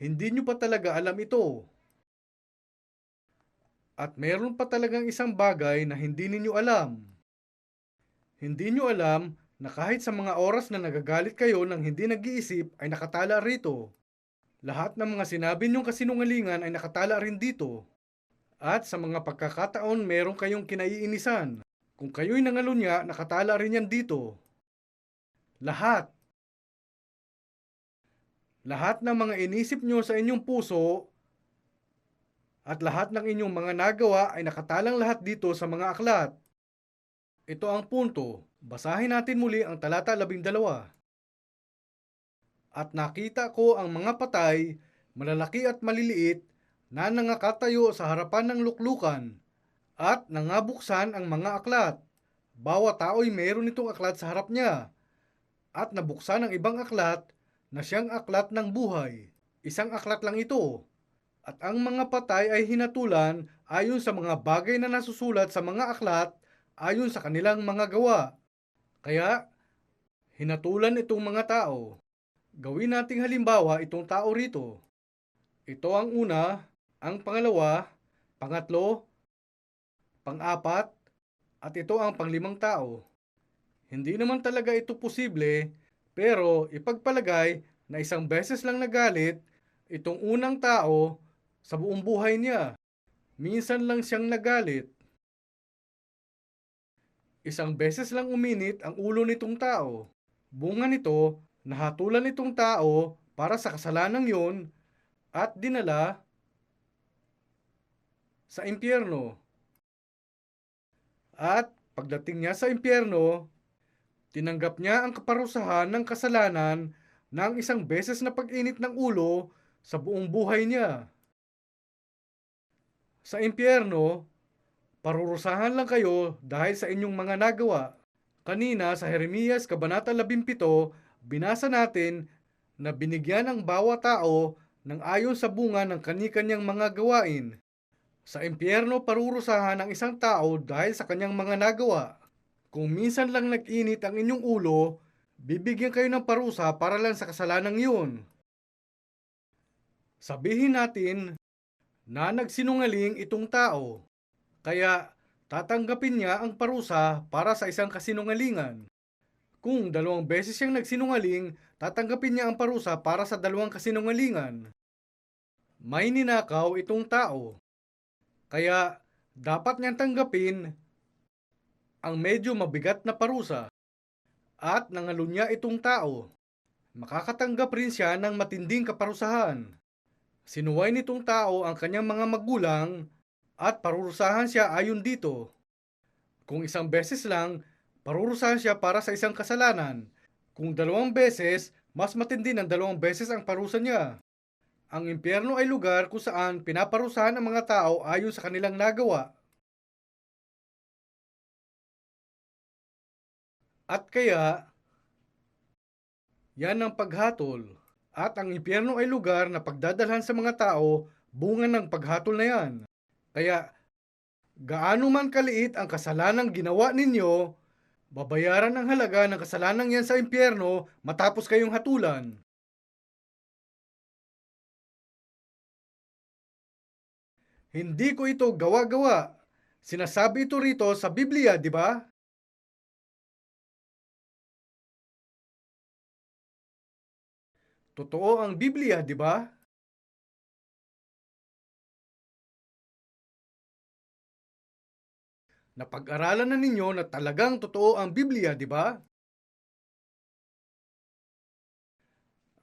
hindi nyo pa talaga alam ito. At meron pa talagang isang bagay na hindi ninyo alam. Hindi nyo alam na kahit sa mga oras na nagagalit kayo ng hindi nag-iisip ay nakatala rito. Lahat ng mga sinabi nyong kasinungalingan ay nakatala rin dito. At sa mga pagkakataon meron kayong kinaiinisan. Kung kayo'y nangalunya, nakatala rin yan dito. Lahat. Lahat ng mga inisip nyo sa inyong puso at lahat ng inyong mga nagawa ay nakatalang lahat dito sa mga aklat. Ito ang punto. Basahin natin muli ang talata 12. At nakita ko ang mga patay, malalaki at maliliit, na nangakatayo sa harapan ng luklukan, at nangabuksan ang mga aklat. Bawat tao'y mayroon itong aklat sa harap niya, at nabuksan ang ibang aklat na siyang aklat ng buhay. Isang aklat lang ito. At ang mga patay ay hinatulan ayon sa mga bagay na nasusulat sa mga aklat ayon sa kanilang mga gawa. Kaya, hinatulan itong mga tao. Gawin nating halimbawa itong tao rito. Ito ang una, ang pangalawa, pangatlo, pang-apat, at ito ang panglimang tao. Hindi naman talaga ito posible, pero ipagpalagay na isang beses lang nagalit itong unang tao sa buong buhay niya. Minsan lang siyang nagalit. Isang beses lang uminit ang ulo nitong tao. Bunga nito, nahatulan itong tao para sa kasalanang yon at dinala sa impyerno. At pagdating niya sa impyerno, tinanggap niya ang kaparusahan ng kasalanan ng isang beses na pag-init ng ulo sa buong buhay niya. Sa impyerno, parurusahan lang kayo dahil sa inyong mga nagawa. Kanina sa Jeremias Kabanata 17, binasa natin na binigyan ang bawat tao ng ayon sa bunga ng kani-kanyang mga gawain. Sa impyerno parurusahan ang isang tao dahil sa kanyang mga nagawa. Kung minsan lang nag-init ang inyong ulo, bibigyan kayo ng parusa para lang sa kasalanang yun. Sabihin natin na nagsinungaling itong tao. Kaya tatanggapin niya ang parusa para sa isang kasinungalingan. Kung 2 beses siyang nagsinungaling, tatanggapin niya ang parusa para sa 2 kasinungalingan. May ninakaw itong tao. Kaya dapat niyang tanggapin ang medyo mabigat na parusa. At nangalunya itong tao. Makakatanggap rin siya ng matinding kaparusahan. Sinuway nitong tao ang kanyang mga magulang at parurusahan siya ayon dito. Kung 1 beses lang, parurusahan siya para sa isang kasalanan. Kung 2 beses, mas matindi ng 2 beses ang parusa niya. Ang impyerno ay lugar kung saan pinaparusahan ang mga tao ayon sa kanilang nagawa. At kaya, yan ang paghatol. At ang impyerno ay lugar na pagdadalhan sa mga tao bunga ng paghatol na yan. Kaya, gaano man kaliit ang kasalanang ginawa ninyo, babayaran ang halaga ng kasalanang yan sa impyerno matapos kayong hatulan. Hindi ko ito gawa-gawa. Sinasabi ito rito sa Biblia, di ba? Totoo ang Biblia, di ba? Napag-aralan na ninyo na talagang totoo ang Biblia, di ba?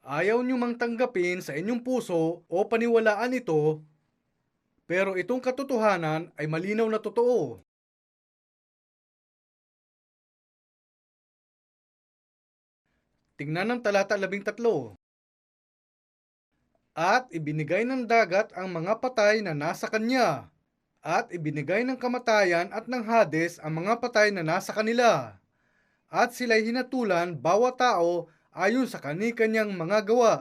Ayaw nyo mang tanggapin sa inyong puso o paniwalaan ito, pero itong katotohanan ay malinaw na totoo. Tingnan ng talata 13. At ibinigay ng dagat ang mga patay na nasa kanya, at ibinigay ng kamatayan at ng Hades ang mga patay na nasa kanila. At sila'y hinatulan bawat tao ayon sa kani-kanyang mga gawa.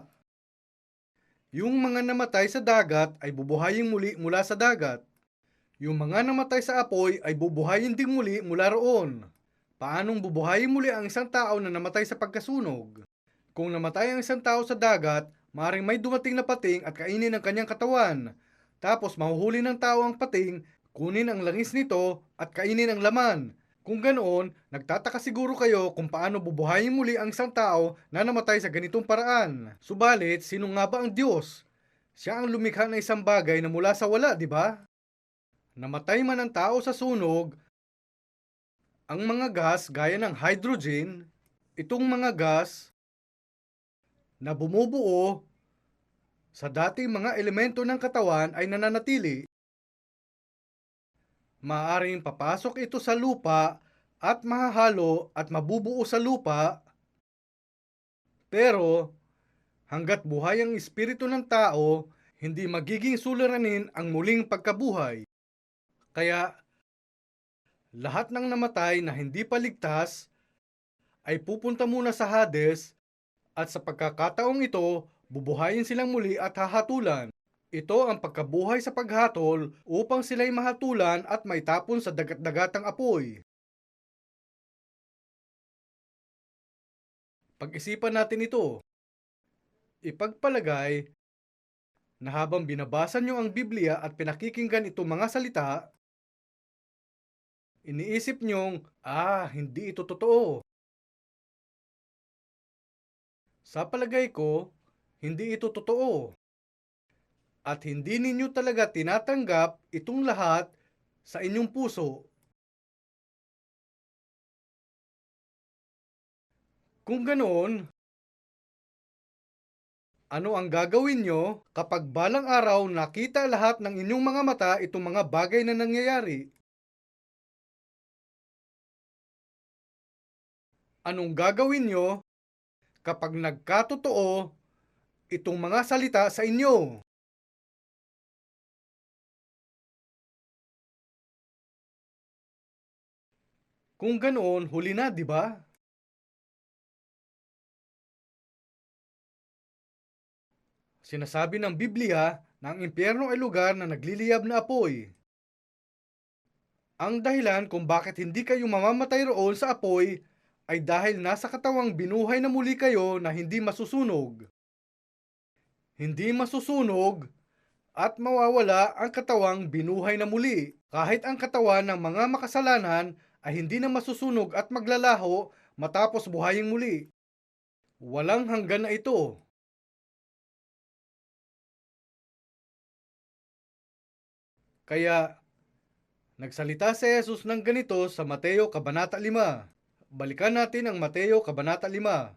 Yung mga namatay sa dagat ay bubuhayin muli mula sa dagat. Yung mga namatay sa apoy ay bubuhayin ding muli mula roon. Paanong bubuhayin muli ang isang tao na namatay sa pagkasunog? Kung namatay ang isang tao sa dagat, maring may dumating na pating at kainin ang kanyang katawan. Tapos mahuhuli ng tao ang pating, kunin ang langis nito at kainin ang laman. Kung ganoon, nagtataka siguro kayo kung paano bubuhayin muli ang isang tao na namatay sa ganitong paraan. Subalit, sino nga ba ang Diyos? Siya ang lumikha ng isang bagay na mula sa wala, di ba? Namatay man ang tao sa sunog, ang mga gas gaya ng hydrogen, itong mga gas na bumubuo sa dating mga elemento ng katawan ay nananatili. Maaring papasok ito sa lupa at mahahalo at mabubuo sa lupa, pero hanggat buhay ang espiritu ng tao, hindi magiging suliranin ang muling pagkabuhay. Kaya lahat ng namatay na hindi paligtas ay pupunta muna sa Hades at sa pagkakataong ito, bubuhayin silang muli at hahatulan. Ito ang pagkabuhay sa paghatol upang sila'y mahatulan at maitapon sa dagat-dagatang apoy. Pag-isipan natin ito. Ipagpalagay na habang binabasa nyo ang Biblia at pinakikinggan itong mga salita, iniisip nyong, hindi ito totoo. Sa palagay ko, hindi ito totoo. At hindi ninyo talaga tinatanggap itong lahat sa inyong puso. Kung ganoon, ano ang gagawin nyo kapag balang araw nakita lahat ng inyong mga mata itong mga bagay na nangyayari? Anong gagawin nyo kapag nagkatotoo itong mga salita sa inyo? Kung ganoon, huli na, di ba? Sinasabi ng Biblia na ang impyerno ay lugar na nagliliyab na apoy. Ang dahilan kung bakit hindi kayo mamamatay roon sa apoy ay dahil nasa katawang binuhay na muli kayo na hindi masusunog. Hindi masusunog at mawawala ang katawang binuhay na muli. Kahit ang katawan ng mga makasalanan ay hindi na masusunog at maglalaho matapos buhayin muli. Walang hanggan na ito. Kaya nagsalita si Jesus ng ganito sa Mateo Kabanata 5. Balikan natin ang Mateo Kabanata 5.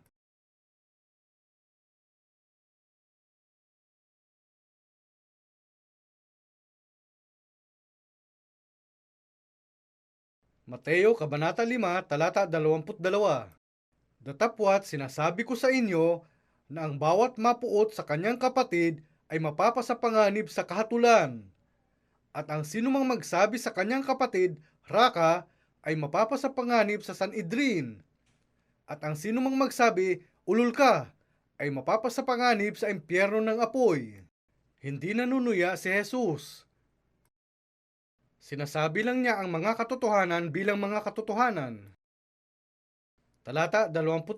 Mateo Kabanata 5, talata 22. Datapwat sinasabi ko sa inyo na ang bawat mapuot sa kanyang kapatid ay mapapasapanganib sa kahatulan. At ang sinumang magsabi sa kanyang kapatid, Raka, ay mapapasapanganib sa Sanhedrin. At ang sinumang magsabi, Ulol ka, ay mapapasapanganib sa impyerno ng apoy. Hindi nanunuya si Jesus. Sinasabi lang niya ang mga katotohanan bilang mga katotohanan. Talata 25.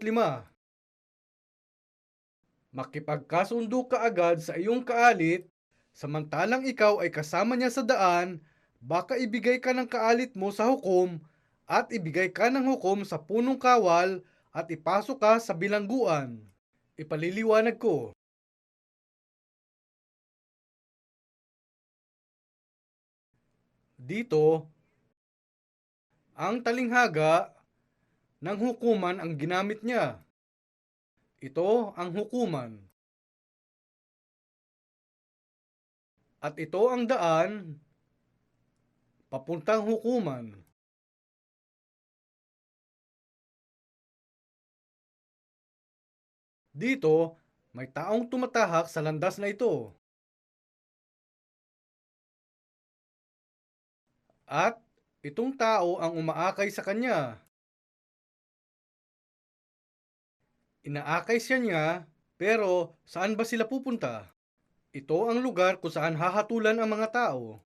Makipagkasundo ka agad sa iyong kaalit, samantalang ikaw ay kasama niya sa daan, baka ibigay ka ng kaalit mo sa hukom, at ibigay ka ng hukom sa punong kawal, at ipasok ka sa bilangguan. Ipaliliwanag ko. Dito, ang talinghaga ng hukuman ang ginamit niya. Ito ang hukuman. At ito ang daan papuntang hukuman. Dito, may taong tumatahak sa landas na ito. At itong tao ang umaakay sa kanya. Inaakay siya niya, pero saan ba sila pupunta? Ito ang lugar kung saan hahatulan ang mga tao.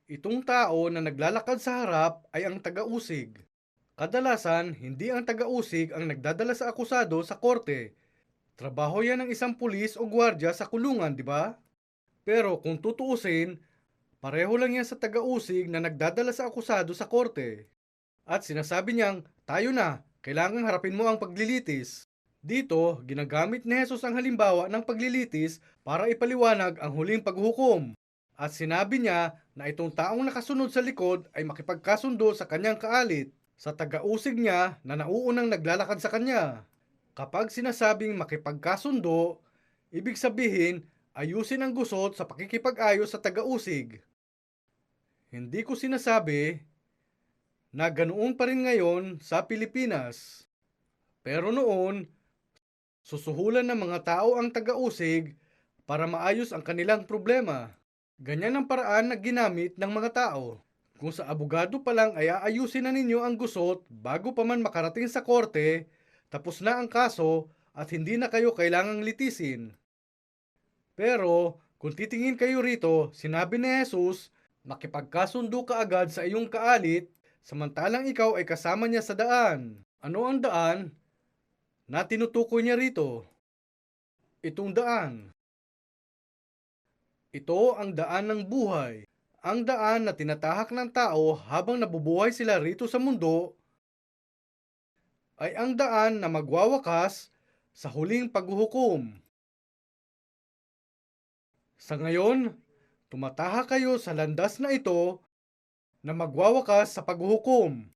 Itong tao na naglalakad sa harap ay ang taga-usig. Kadalasan, hindi ang taga-usig ang nagdadala sa akusado sa korte. Trabaho yan ng isang pulis o gwardiya sa kulungan, di ba? Pero kung tutuusin, pareho lang yan sa taga-usig na nagdadala sa akusado sa korte. At sinasabi niyang, tayo na, kailangang harapin mo ang paglilitis. Dito, ginagamit ni Jesus ang halimbawa ng paglilitis para ipaliwanag ang huling paghuhukom. At sinabi niya na itong taong nakasunod sa likod ay makipagkasundo sa kanyang kaalit, sa taga-usig niya na nauunang naglalakad sa kanya. Kapag sinasabing makipagkasundo, ibig sabihin ayusin ang gusot sa pakikipag-ayos sa taga-usig. Hindi ko sinasabi na ganoon pa rin ngayon sa Pilipinas. Pero noon, susuhulan ng mga tao ang taga-usig para maayos ang kanilang problema. Ganyan ang paraan na ginamit ng mga tao. Kung sa abogado pa lang ay aayusin na ninyo ang gusot bago pa man makarating sa korte, tapos na ang kaso at hindi na kayo kailangang litisin. Pero kung titingin kayo rito, sinabi ni Jesus, makipagkasundo ka agad sa iyong kaalit, samantalang ikaw ay kasama niya sa daan. Ano ang daan na tinutukoy niya rito? Itong daan. Ito ang daan ng buhay. Ang daan na tinatahak ng tao habang nabubuhay sila rito sa mundo ay ang daan na magwawakas sa huling paghuhukom. Sa ngayon, tumatahak kayo sa landas na ito na magwawakas sa paghuhukom.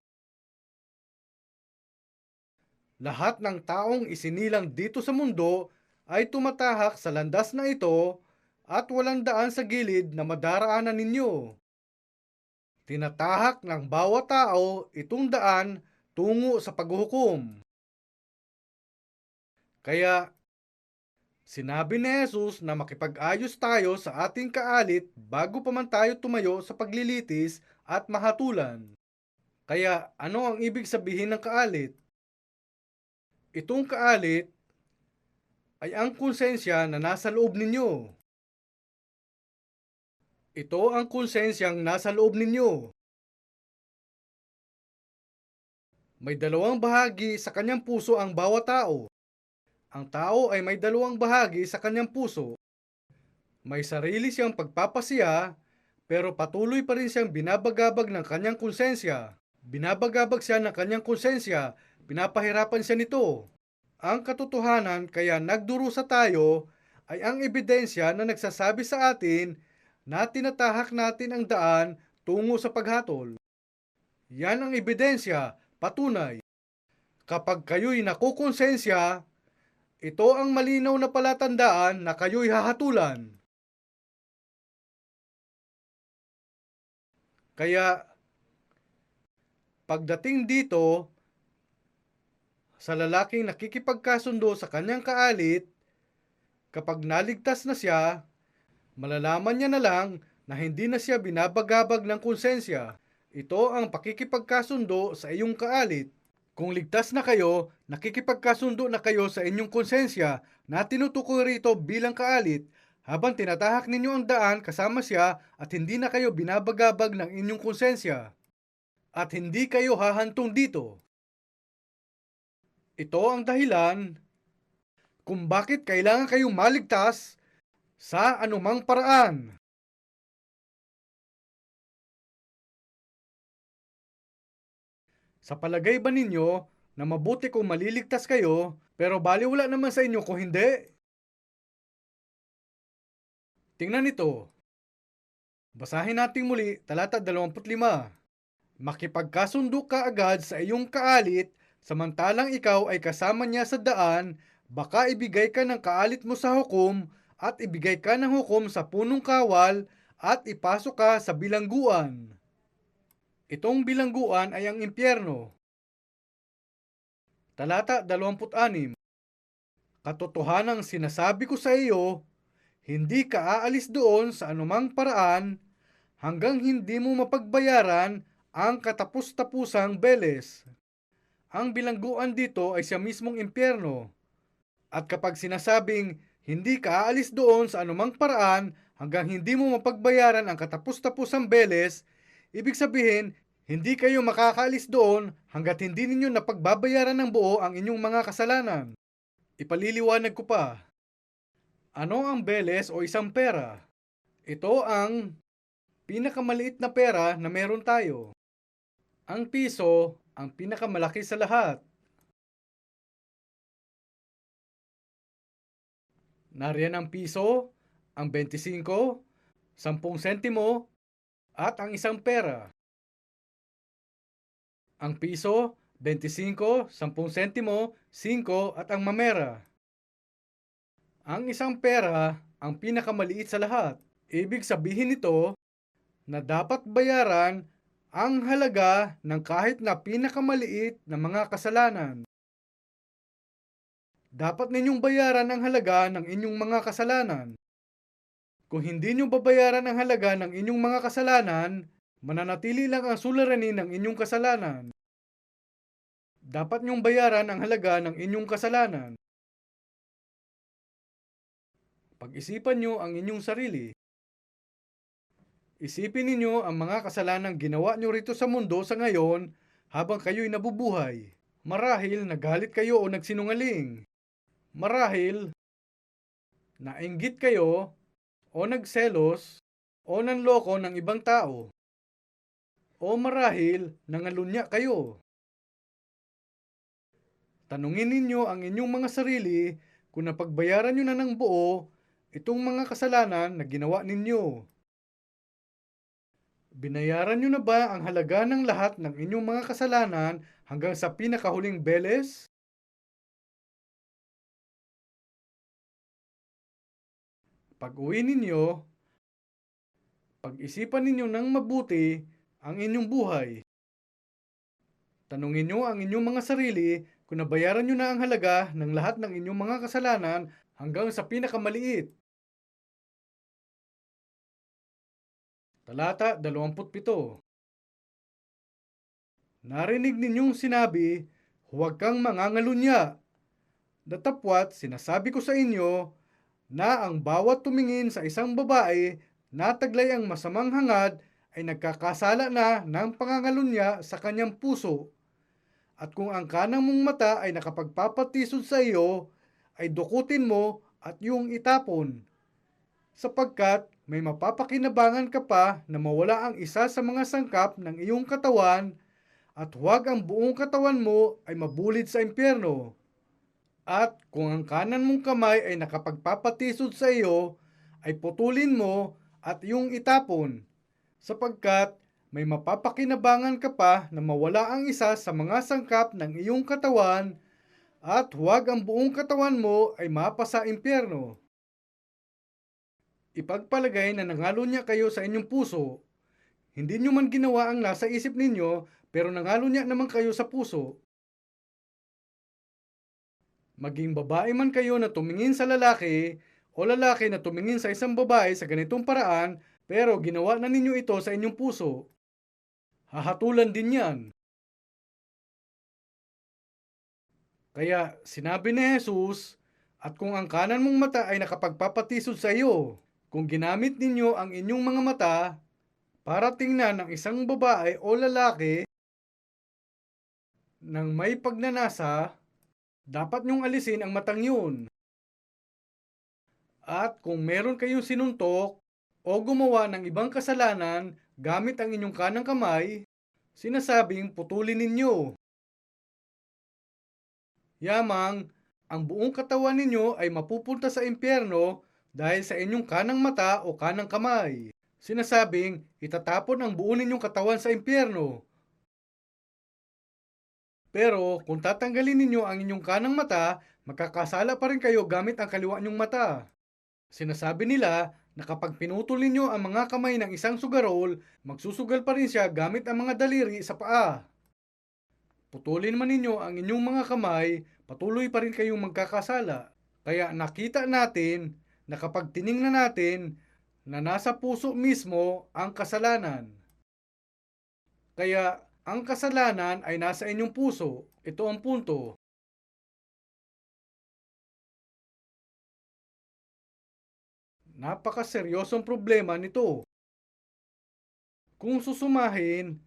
Lahat ng taong isinilang dito sa mundo ay tumatahak sa landas na ito at walang daan sa gilid na madaraanan ninyo. Tinatahak ng bawat tao itong daan tungo sa paghuhukom. Kaya, sinabi ni Jesus na makipag-ayos tayo sa ating kaalit bago pa man tayo tumayo sa paglilitis at mahatulan. Kaya, ano ang ibig sabihin ng kaalit? Itong kaalit ay ang konsensya na nasa loob ninyo. Ito ang konsensyang nasa loob ninyo. May dalawang bahagi sa kanyang puso ang bawat tao. Ang tao ay may dalawang bahagi sa kanyang puso. May sarili siyang pagpapasiya, pero patuloy pa rin siyang binabagabag ng kanyang konsensya. Binabagabag siya ng kanyang konsensya, pinapahirapan siya nito. Ang katotohanan kaya nagdurusa tayo ay ang ebidensya na nagsasabi sa atin na tinatahak natin ang daan tungo sa paghatol. Yan ang ebidensya, patunay. Kapag kayo'y nakukonsensya, ito ang malinaw na palatandaan na kayo'y hahatulan. Kaya, pagdating dito sa lalaking nakikipagkasundo sa kanyang kaalit, kapag naligtas na siya, malalaman niya na lang na hindi na siya binabagabag ng konsensya. Ito ang pakikipagkasundo sa iyong kaalit. Kung ligtas na kayo, nakikipagkasundo na kayo sa inyong konsensya na tinutukoy rito bilang kaalit habang tinatahak ninyo ang daan kasama siya at hindi na kayo binabagabag ng inyong konsensya. At hindi kayo hahantong dito. Ito ang dahilan kung bakit kailangan kayong maligtas sa anumang paraan. Sa palagay ba ninyo na mabuti kung maliligtas kayo pero baliwala naman sa inyo kung hindi? Tingnan ito. Basahin natin muli talata 25. Makipagkasundo ka agad sa iyong kaalit samantalang ikaw ay kasama niya sa daan, baka ibigay ka ng kaalit mo sa hukom at ibigay ka ng hukom sa punong kawal at ipasok ka sa bilangguan. Itong bilangguan ay ang impyerno. Talata 26. Katotohanang sinasabi ko sa iyo, hindi ka aalis doon sa anumang paraan hanggang hindi mo mapagbayaran ang katapus-tapusang beles. Ang bilangguan dito ay siya mismong impyerno. At kapag sinasabing hindi ka aalis doon sa anumang paraan hanggang hindi mo mapagbayaran ang katapus-tapusang beles, ibig sabihin, hindi kayo makakaalis doon hanggat hindi ninyo napagbabayaran ng buo ang inyong mga kasalanan. Ipaliliwanag ko pa. Ano ang beles o isang pera? Ito ang pinakamaliit na pera na meron tayo. Ang piso ang pinakamalaki sa lahat. Nariyan ang piso, ang 25, 10 sentimo, at ang isang pera. Ang piso, 25, 10 sentimo, 5 at ang mamera. Ang isang pera ang pinakamaliit sa lahat. Ibig sabihin nito na dapat bayaran ang halaga ng kahit na pinakamaliit na mga kasalanan. Dapat ninyong bayaran ang halaga ng inyong mga kasalanan. Kung hindi nyo babayaran ang halaga ng inyong mga kasalanan, mananatili lang ang suliranin ng inyong kasalanan. Dapat nyong bayaran ang halaga ng inyong kasalanan. Pag-isipan nyo ang inyong sarili. Isipin ninyo ang mga kasalanang ginawa nyo rito sa mundo sa ngayon habang kayo'y nabubuhay. Marahil nagalit kayo o nagsinungaling. Marahil nainggit kayo o nagselos o nanloko ng ibang tao. O marahil nangalunya kayo. Tanungin ninyo ang inyong mga sarili kung napagbayaran nyo na ng buo itong mga kasalanan na ginawa ninyo. Binayaran nyo na ba ang halaga ng lahat ng inyong mga kasalanan hanggang sa pinakahuling beles? Pag-uwi ninyo, pag-isipan ninyo ng mabuti ang inyong buhay. Tanungin nyo ang inyong mga sarili kung nabayaran nyo na ang halaga ng lahat ng inyong mga kasalanan hanggang sa pinakamaliit. Talata 27. Narinig ninyong sinabi, huwag kang mangangalunya. Datapwat sinasabi ko sa inyo na ang bawat tumingin sa isang babae na taglay ang masamang hangad ay nagkakasala na ng pangangalunya sa kanyang puso. At kung ang kanang mong mata ay nakapagpapatisod sa iyo, ay dukutin mo at iyong itapon. Sapagkat may mapapakinabangan ka pa na mawala ang isa sa mga sangkap ng iyong katawan at huwag ang buong katawan mo ay mabulid sa impyerno. At kung ang kanan mong kamay ay nakapagpapatisod sa iyo, ay putulin mo at iyong itapon, sapagkat may mapapakinabangan ka pa na mawala ang isa sa mga sangkap ng iyong katawan at huwag ang buong katawan mo ay mapa sa impyerno. Ipagpalagay na nangalunya kayo sa inyong puso. Hindi nyo man ginawa ang nasa isip ninyo, pero nangalunya naman kayo sa puso. Maging babae man kayo na tumingin sa lalaki o lalaki na tumingin sa isang babae sa ganitong paraan, pero ginawa na ninyo ito sa inyong puso. Hahatulan din yan. Kaya sinabi ni Jesus, at kung ang kanan mong mata ay nakapagpapatisod sa iyo, kung ginamit ninyo ang inyong mga mata para tingnan ang isang babae o lalaki nang may pagnanasa, dapat nyong alisin ang matang yun. At kung meron kayong sinuntok o gumawa ng ibang kasalanan gamit ang inyong kanang kamay, sinasabing putulin ninyo. Yamang, ang buong katawan ninyo ay mapupunta sa impyerno dahil sa inyong kanang mata o kanang kamay. Sinasabing itatapon ang buo ninyong katawan sa impyerno. Pero kung tatanggalin ninyo ang inyong kanang mata, magkakasala pa rin kayo gamit ang kaliwa nyong mata. Sinasabi nila na kapag pinutol ninyo ang mga kamay ng isang sugarol, magsusugal pa rin siya gamit ang mga daliri sa paa. Putulin man ninyo ang inyong mga kamay, patuloy pa rin kayong magkakasala. Kaya nakita natin na kapag tiningnan natin na nasa puso mismo ang kasalanan. Kaya Ang kasalanan ay nasa inyong puso. Ito ang punto. Napakaseryosong problema nito. Kung susumahin,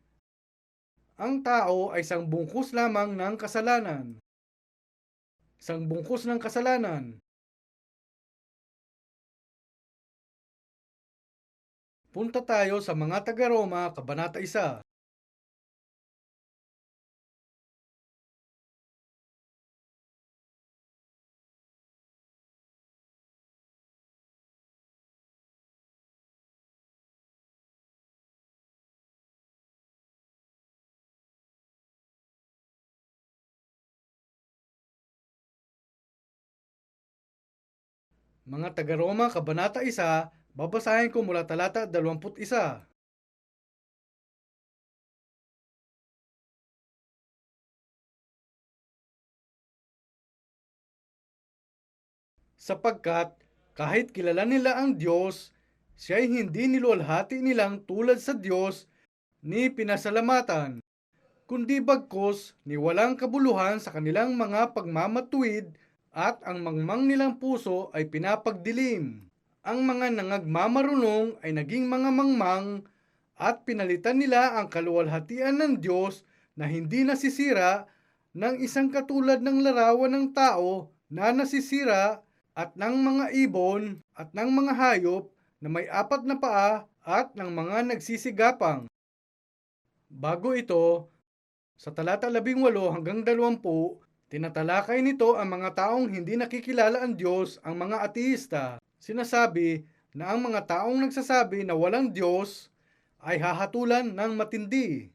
ang tao ay isang bungkus lamang ng kasalanan. Isang bungkus ng kasalanan. Punta tayo sa mga taga-Roma, Kabanata 1. Mga taga-Roma, Kabanata 1, babasahin ko mula talata 21. Sapagkat kahit kilala nila ang Diyos, siya'y hindi niluwalhati nilang tulad sa Diyos ni pinasalamatan, kundi bagkus ni walang kabuluhan sa kanilang mga pagmamatuwid at ang mangmang nilang puso ay pinapagdilim. Ang mga nangagmamarunong ay naging mga mangmang at pinalitan nila ang kaluwalhatian ng Diyos na hindi nasisira ng isang katulad ng larawan ng tao na nasisira at ng mga ibon at ng mga hayop na may apat na paa at ng mga nagsisigapang. Bago ito, sa talata 18 hanggang 20, tinatalakay nito ang mga taong hindi nakikilala ang Diyos, ang mga ateista. Sinasabi na ang mga taong nagsasabi na walang Diyos ay hahatulan ng matindi.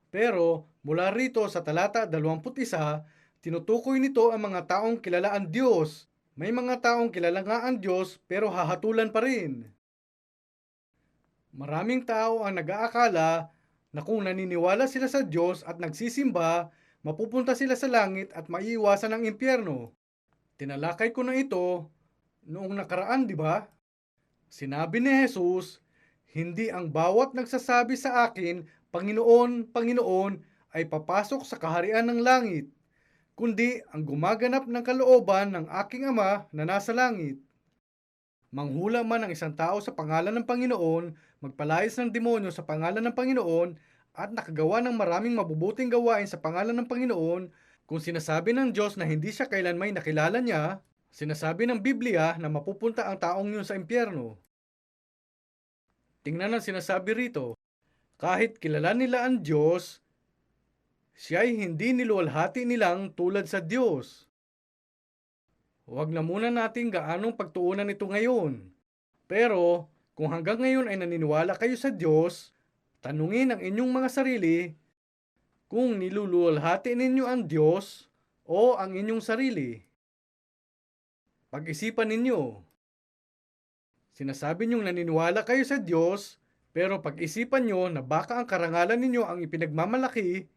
Pero mula rito sa talata 21, tinutukoy nito ang mga taong kilala ang Diyos. May mga taong kilala nga ang Diyos pero hahatulan pa rin. Maraming tao ang nag-aakala na kung naniniwala sila sa Diyos at nagsisimba, mapupunta sila sa langit at maiiwasan ang impyerno. Tinalakay ko na ito noong nakaraan, di ba? Sinabi ni Jesus, hindi ang bawat nagsasabi sa akin, Panginoon, Panginoon, ay papasok sa kaharian ng langit, kundi ang gumaganap ng kalooban ng aking Ama na nasa langit. Manghula man ang isang tao sa pangalan ng Panginoon, magpalayas ng demonyo sa pangalan ng Panginoon, at nakagawa ng maraming mabubuting gawain sa pangalan ng Panginoon, kung sinasabi ng Diyos na hindi siya kailanmay nakilala niya, sinasabi ng Biblia na mapupunta ang taong yun sa impyerno. Tingnan ang sinasabi rito, kahit kilala nila ang Diyos, siya'y hindi niluwalhati nilang tulad sa Diyos. Huwag na muna natin gaanong pagtuunan ito ngayon. Pero kung hanggang ngayon ay naniniwala kayo sa Diyos, tanungin ang inyong mga sarili kung niluluwalhati ninyo ang Diyos o ang inyong sarili. Pag-isipan ninyo. Sinasabi niyong naniniwala kayo sa Diyos, pero pag-isipan nyo na baka ang karangalan ninyo ang ipinagmamalaki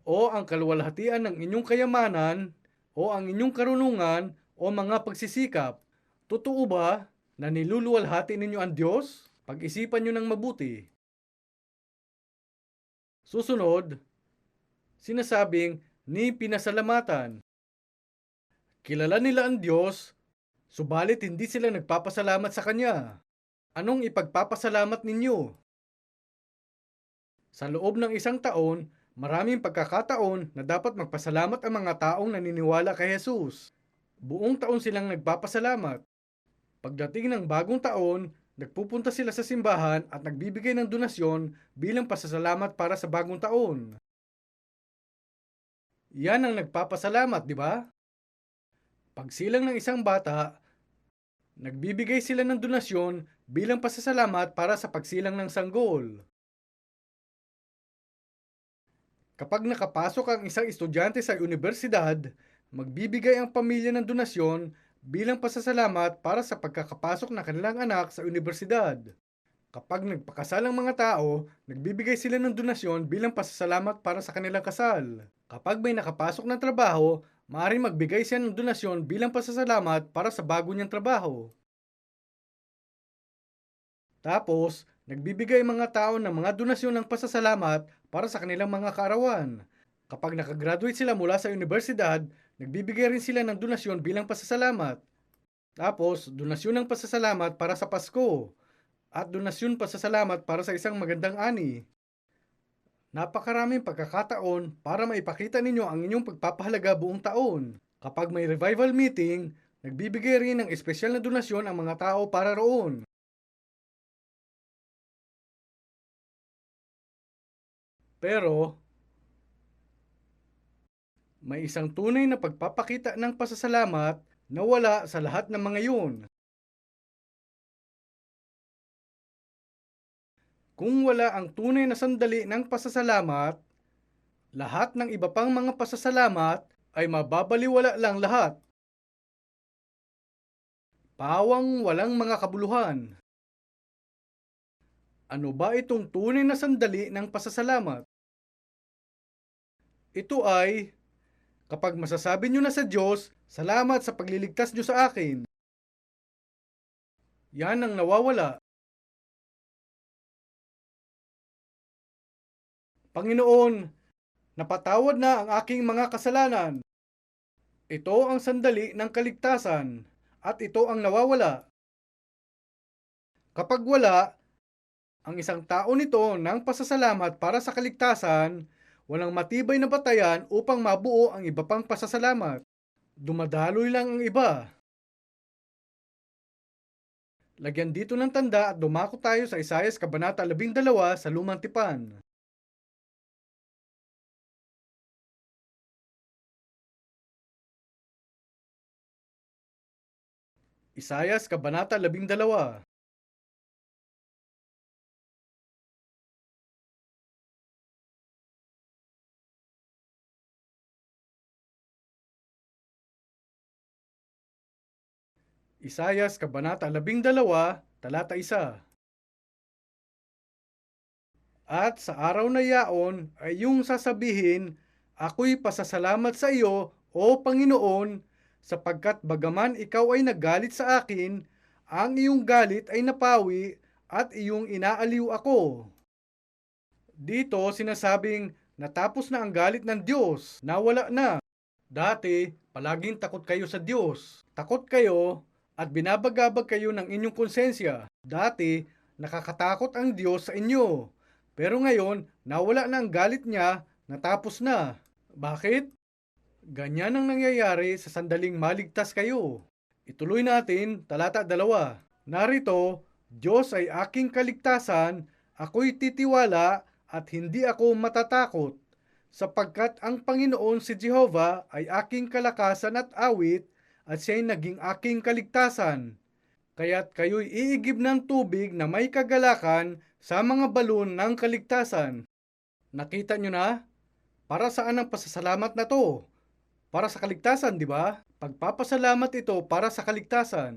o ang kaluwalhatian ng inyong kayamanan o ang inyong karunungan o mga pagsisikap. Totoo ba na niluluwalhati ninyo ang Diyos? Pag-isipan nyo ng mabuti. Susunod, sinasabing ni pinasalamatan. Kilala nila ang Diyos, subalit hindi sila nagpapasalamat sa Kanya. Anong ipagpapasalamat ninyo? Sa loob ng isang taon, maraming pagkakataon na dapat magpasalamat ang mga taong naniniwala kay Jesus. Buong taon silang nagpapasalamat. Pagdating ng bagong taon, nagpupunta sila sa simbahan at nagbibigay ng donasyon bilang pasasalamat para sa bagong taon. Yan ang nagpapasalamat, di ba? Pagsilang ng isang bata, nagbibigay sila ng donasyon bilang pasasalamat para sa pagsilang ng sanggol. Kapag nakapasok ang isang estudyante sa universidad, magbibigay ang pamilya ng donasyon bilang pasasalamat para sa pagkakapasok ng kanilang anak sa universidad. Kapag nagpakasal ang mga tao, nagbibigay sila ng donasyon bilang pasasalamat para sa kanilang kasal. Kapag may nakapasok ng trabaho, maaaring magbigay siya ng donasyon bilang pasasalamat para sa bago niyang trabaho. Tapos, Nagbibigay mga tao ng mga donasyon ng pasasalamat para sa kanilang mga kaarawan. Kapag nakagraduate sila mula sa universidad, nagbibigay rin sila ng donasyon bilang pasasalamat. Tapos, donasyon ng pasasalamat para sa Pasko at donasyon pasasalamat para sa isang magandang ani. Napakaraming pagkakataon para maipakita ninyo ang inyong pagpapahalaga buong taon. Kapag may revival meeting, nagbibigay rin ng espesyal na donasyon ang mga tao para roon. Pero, may isang tunay na pagpapakita ng pasasalamat na wala sa lahat ng mga yun. Kung wala ang tunay na sandali ng pasasalamat, lahat ng iba pang mga pasasalamat ay mababaliwala lang lahat. Pawang walang mga kabuluhan. Ano ba itong tunay na sandali ng pasasalamat? Ito ay kapag masasabi nyo na sa Diyos, salamat sa pagliligtas nyo sa akin. Yan ang nawawala. Panginoon, napatawad na ang aking mga kasalanan. Ito ang sandali ng kaligtasan at ito ang nawawala. Kapag wala, ang isang tao nito ng pasasalamat para sa kaligtasan, walang matibay na batayan upang mabuo ang iba pang pasasalamat. Dumadaloy lang ang iba. Lagyan dito ng tanda at dumako tayo sa Isaias Kabanata 12 sa Lumang Tipan. Isaias Kabanata 12. Isayas Kabanata 12, talata 1. At sa araw na yaon ay iyong sasabihin, ako'y pasasalamat sa iyo, O Panginoon, sapagkat bagaman ikaw ay nagalit sa akin, ang iyong galit ay napawi at iyong inaaliw ako. Dito sinasabing natapos na ang galit ng Diyos, nawala na. Dati, palaging takot kayo sa Diyos. Takot kayo at binabagabag kayo ng inyong konsensya. Dati, nakakatakot ang Diyos sa inyo. Pero ngayon, nawala na ang galit niya, natapos na. Bakit? Ganyan ang nangyayari sa sandaling maligtas kayo. Ituloy natin, talata 2. Narito, Diyos ay aking kaligtasan, ako'y titiwala at hindi ako matatakot. Sapagkat ang Panginoon si Jehovah ay aking kalakasan at awit at siya'y naging aking kaligtasan. Kaya't kayo'y iigib ng tubig na may kagalakan sa mga balon ng kaligtasan. Nakita nyo na? Para saan ang pasasalamat na to? Para sa kaligtasan, di ba? Pagpapasalamat ito para sa kaligtasan.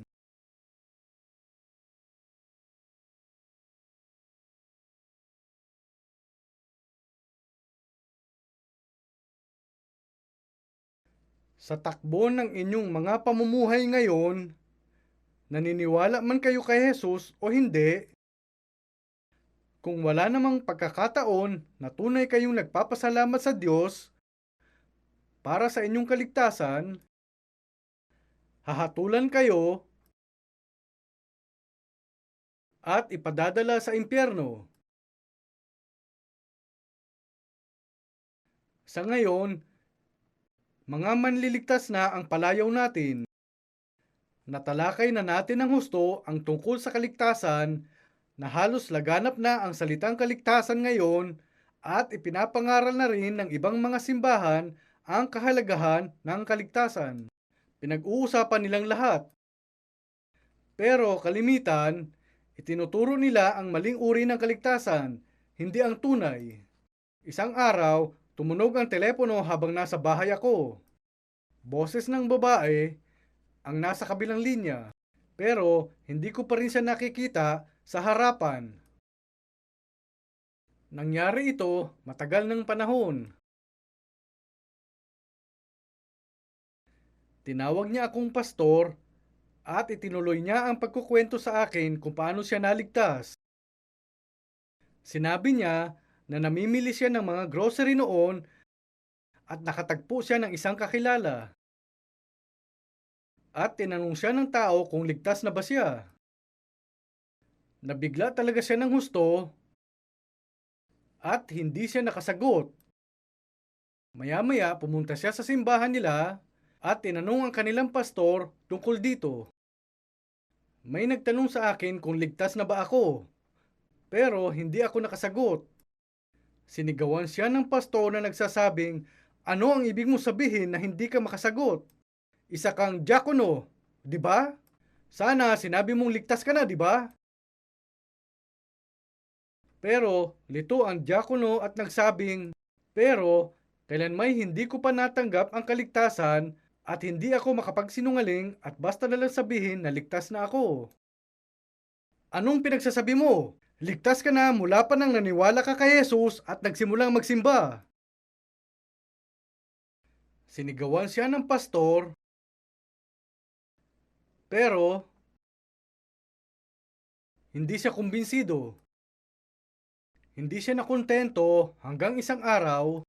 Sa takbo ng inyong mga pamumuhay ngayon, naniniwala man kayo kay Jesus o hindi, kung wala namang pagkakataon na tunay kayong nagpapasalamat sa Diyos para sa inyong kaligtasan, hahatulan kayo at ipadadala sa impyerno. Sa ngayon, mga manliligtas na ang palayaw natin. Natalakay na natin ng husto ang tungkol sa kaligtasan na halos laganap na ang salitang kaligtasan ngayon at ipinapangaral na rin ng ibang mga simbahan ang kahalagahan ng kaligtasan. Pinag-uusapan nilang lahat. Pero kalimitan, itinuturo nila ang maling uri ng kaligtasan, hindi ang tunay. Isang araw, tumunog ang telepono habang nasa bahay ako. Boses ng babae ang nasa kabilang linya, pero hindi ko pa rin siya nakikita sa harapan. Nangyari ito matagal ng panahon. Tinawag niya akong pastor at itinuloy niya ang pagkukwento sa akin kung paano siya naligtas. Sinabi niya na namimili siya ng mga grocery noon at nakatagpo siya ng isang kakilala. At tinanong siya ng tao kung ligtas na ba siya. Nabigla talaga siya ng husto at hindi siya nakasagot. Maya-maya pumunta siya sa simbahan nila at tinanong ang kanilang pastor tungkol dito. May nagtanong sa akin kung ligtas na ba ako, pero hindi ako nakasagot. Sinigawan siya ng pastor na nagsasabing, ano ang ibig mo sabihin na hindi ka makasagot? Isa kang diakono, di ba? Sana sinabi mong ligtas ka na, di ba? Pero lito ang diakono at nagsabing, pero kailanmay hindi ko pa natanggap ang kaligtasan at hindi ako makapagsinungaling at basta nalang sabihin na ligtas na ako. Anong pinagsasabi mo? Ligtas ka na mula pa nang naniwala ka kay Jesus at nagsimulang magsimba. Sinigawan siya ng pastor, pero hindi siya kumbinsido. Hindi siya nakontento hanggang isang araw,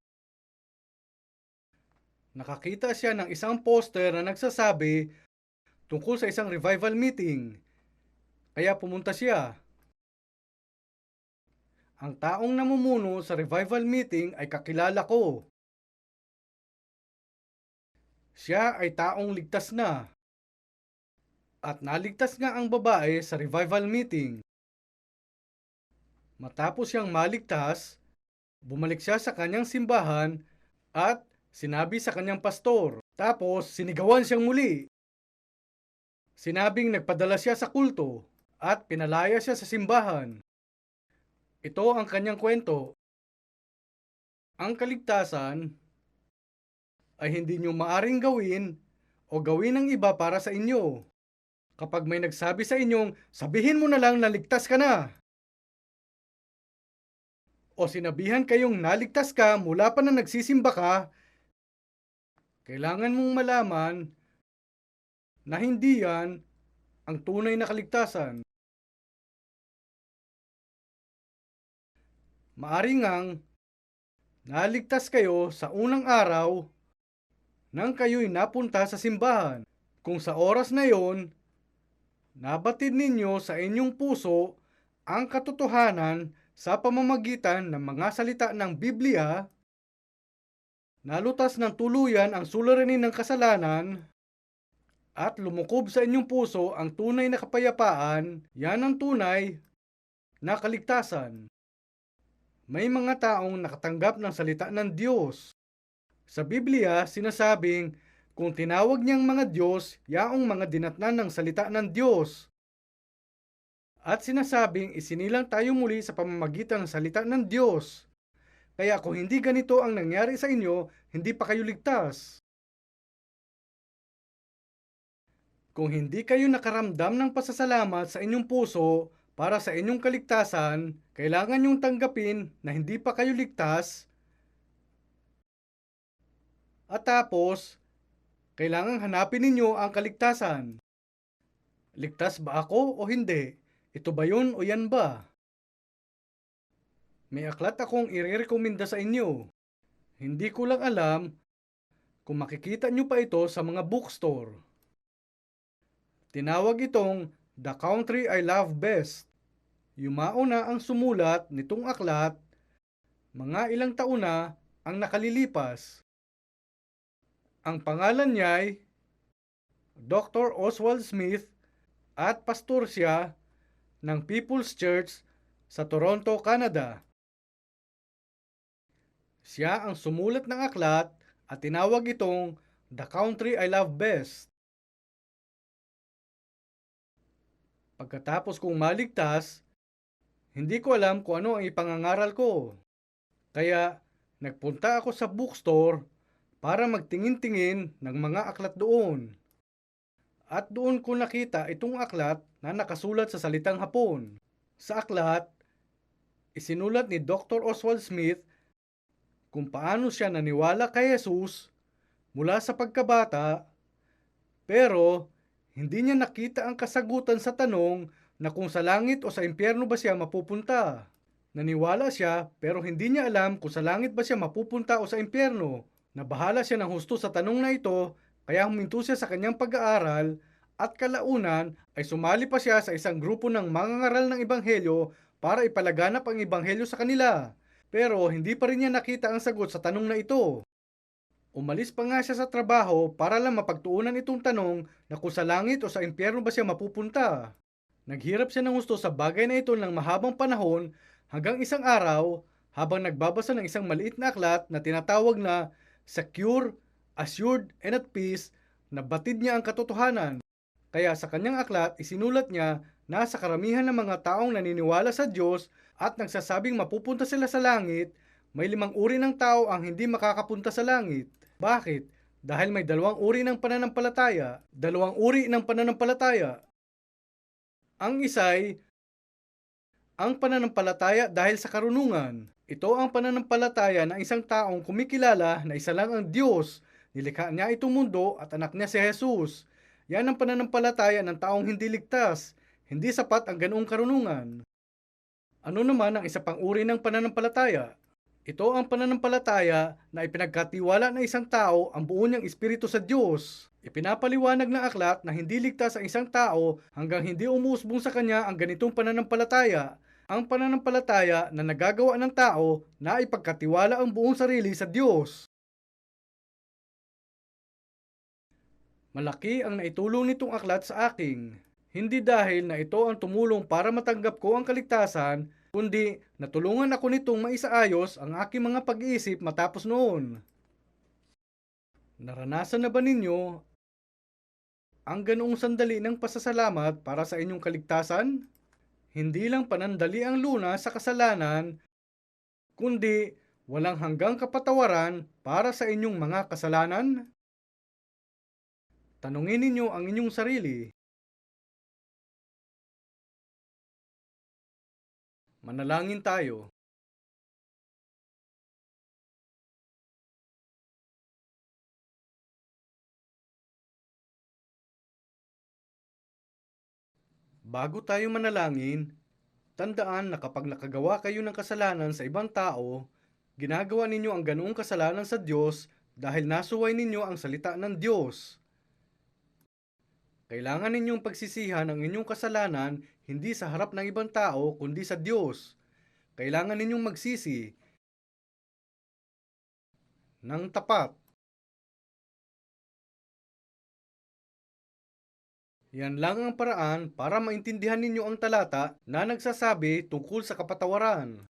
nakakita siya ng isang poster na nagsasabi tungkol sa isang revival meeting. Kaya pumunta siya. Ang taong namumuno sa revival meeting ay kakilala ko. Siya ay taong ligtas na. At naligtas nga ang babae sa revival meeting. Matapos siyang maligtas, bumalik siya sa kanyang simbahan at sinabi sa kanyang pastor. Tapos sinigawan siyang muli. Sinabing nagpadala siya sa kulto at pinalaya siya sa simbahan. Ito ang kanyang kwento. Ang kaligtasan ay hindi nyo maaring gawin o gawin ng iba para sa inyo. Kapag may nagsabi sa inyong, sabihin mo na lang na ligtas ka na. O sinabihan kayong naligtas ka mula pa na nagsisimba ka, kailangan mong malaman na hindi yan ang tunay na kaligtasan. Maaring ngang naligtas kayo sa unang araw nang kayo'y napunta sa simbahan. Kung sa oras na yon, nabatid ninyo sa inyong puso ang katotohanan sa pamamagitan ng mga salita ng Biblia, nalutas ng tuluyan ang suliranin ng kasalanan, at lumukob sa inyong puso ang tunay na kapayapaan, yan ang tunay na kaligtasan. May mga taong nakatanggap ng salita ng Diyos. Sa Biblia, sinasabing, kung tinawag niyang mga Diyos, yaong mga dinatnan ng salita ng Diyos. At sinasabing, isinilang tayo muli sa pamamagitan ng salita ng Diyos. Kaya kung hindi ganito ang nangyari sa inyo, hindi pa kayo ligtas. Kung hindi kayo nakaramdam ng pasasalamat sa inyong puso para sa inyong kaligtasan, kailangan niyong tanggapin na hindi pa kayo ligtas. At tapos, kailangan hanapin ninyo ang kaligtasan. Ligtas ba ako o hindi? Ito ba yun o yan ba? May aklat akong irerekomenda sa inyo. Hindi ko lang alam kung makikita nyo pa ito sa mga bookstore. Tinawag itong The Country I Love Best. Yumao na ang sumulat nitong aklat, mga ilang taon na ang nakalilipas. Ang pangalan niya ay Dr. Oswald Smith at pastor siya ng People's Church sa Toronto, Canada. Siya ang sumulat ng aklat at tinawag itong The Country I Love Best. Pagkatapos kong maligtas, hindi ko alam kung ano ang ipangangaral ko. Kaya nagpunta ako sa bookstore para magtingin-tingin ng mga aklat doon. At doon ko nakita itong aklat na nakasulat sa salitang Hapon. Sa aklat, isinulat ni Dr. Oswald Smith kung paano siya naniwala kay Jesus mula sa pagkabata, pero hindi niya nakita ang kasagutan sa tanong na kung sa langit o sa impyerno ba siya mapupunta. Naniwala siya pero hindi niya alam kung sa langit ba siya mapupunta o sa impyerno. Nabahala siya ng husto sa tanong na ito, kaya huminto siya sa kanyang pag-aaral at kalaunan ay sumali pa siya sa isang grupo ng mangangaral ng ebanghelyo para ipalaganap ang ebanghelyo sa kanila. Pero hindi pa rin niya nakita ang sagot sa tanong na ito. Umalis pa nga siya sa trabaho para lang mapagtuunan itong tanong na kung sa langit o sa impyerno ba siya mapupunta. Naghirap siya ng gusto sa bagay na ito ng mahabang panahon hanggang isang araw habang nagbabasa ng isang maliit na aklat na tinatawag na Secure, Assured, and at Peace, nabatid niya ang katotohanan. Kaya sa kanyang aklat isinulat niya na sa karamihan ng mga taong naniniwala sa Diyos at nagsasabing mapupunta sila sa langit, may 5 uri ng tao ang hindi makakapunta sa langit. Bakit? Dahil may 2 uri ng pananampalataya. 2 uri ng pananampalataya. Ang isa'y ang pananampalataya dahil sa karunungan. Ito ang pananampalataya ng isang taong kumikilala na isa lang ang Diyos, nilikha niya itong mundo at anak niya si Jesus. Yan ang pananampalataya ng taong hindi ligtas. Hindi sapat ang ganoong karunungan. Ano naman ang isa pang uri ng pananampalataya? Ito ang pananampalataya na ipinagkatiwala ng isang tao ang buo niyang espiritu sa Diyos. Ipinapaliwanag ng aklat na hindi ligtas ang isang tao hanggang hindi umuusbong sa kanya ang ganitong pananampalataya. Ang pananampalataya na nagagawa ng tao na ipagkatiwala ang buong sarili sa Diyos. Malaki ang naitulong nitong aklat sa akin. Hindi dahil na ito ang tumulong para matanggap ko ang kaligtasan, kundi natulungan ako nitong maisaayos ang aking mga pag-iisip matapos noon. Naranasan na ba ninyo ang ganoong sandali ng pasasalamat para sa inyong kaligtasan? Hindi lang panandali ang lunas sa kasalanan, kundi walang hanggang kapatawaran para sa inyong mga kasalanan? Tanungin ninyo ang inyong sarili. Manalangin tayo. Bago tayo manalangin, tandaan na kapag nakagawa kayo ng kasalanan sa ibang tao, ginagawa ninyo ang ganoong kasalanan sa Diyos dahil nasuway ninyo ang salita ng Diyos. Kailangan ninyong pagsisihan ang inyong kasalanan hindi sa harap ng ibang tao kundi sa Diyos. Kailangan ninyong magsisi ng tapat. Yan lang ang paraan para maintindihan ninyo ang talata na nagsasabi tungkol sa kapatawaran.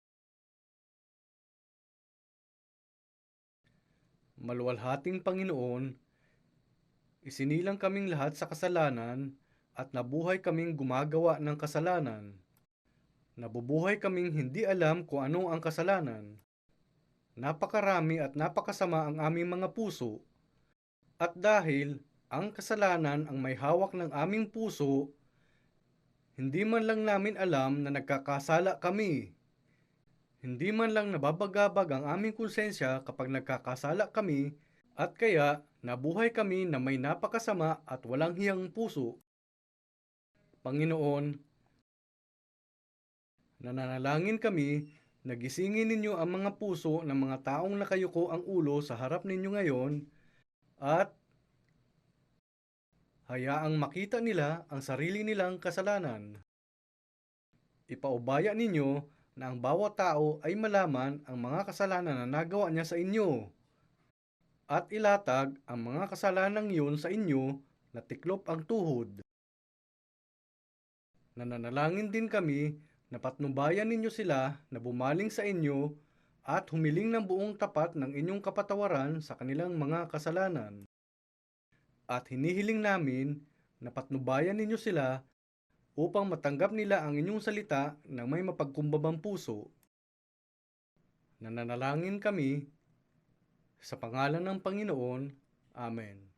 Maluwalhating Panginoon, isinilang kaming lahat sa kasalanan at nabuhay kaming gumagawa ng kasalanan. Nabubuhay kaming hindi alam kung ano ang kasalanan. Napakarami at napakasama ang aming mga puso. At dahil ang kasalanan ang may hawak ng aming puso, hindi man lang namin alam na nagkakasala kami. Hindi man lang nababagabag ang aming konsensya kapag nagkakasala kami at kaya nabuhay kami na may napakasama at walang hiyang puso. Panginoon, nananalangin kami na gisingin ninyo ang mga puso ng mga taong nakayuko ang ulo sa harap ninyo ngayon at hayaang makita nila ang sarili nilang kasalanan. Ipaubaya ninyo na ang bawat tao ay malaman ang mga kasalanan na nagawa niya sa inyo at ilatag ang mga kasalanan iyon sa inyo na tiklop ang tuhod. Nananalangin din kami na patnubayan ninyo sila na bumaling sa inyo at humiling ng buong tapat ng inyong kapatawaran sa kanilang mga kasalanan. At hinihiling namin na patnubayan ninyo sila upang matanggap nila ang inyong salita ng may mapagkumbabang puso. Nananalangin kami sa pangalan ng Panginoon. Amen.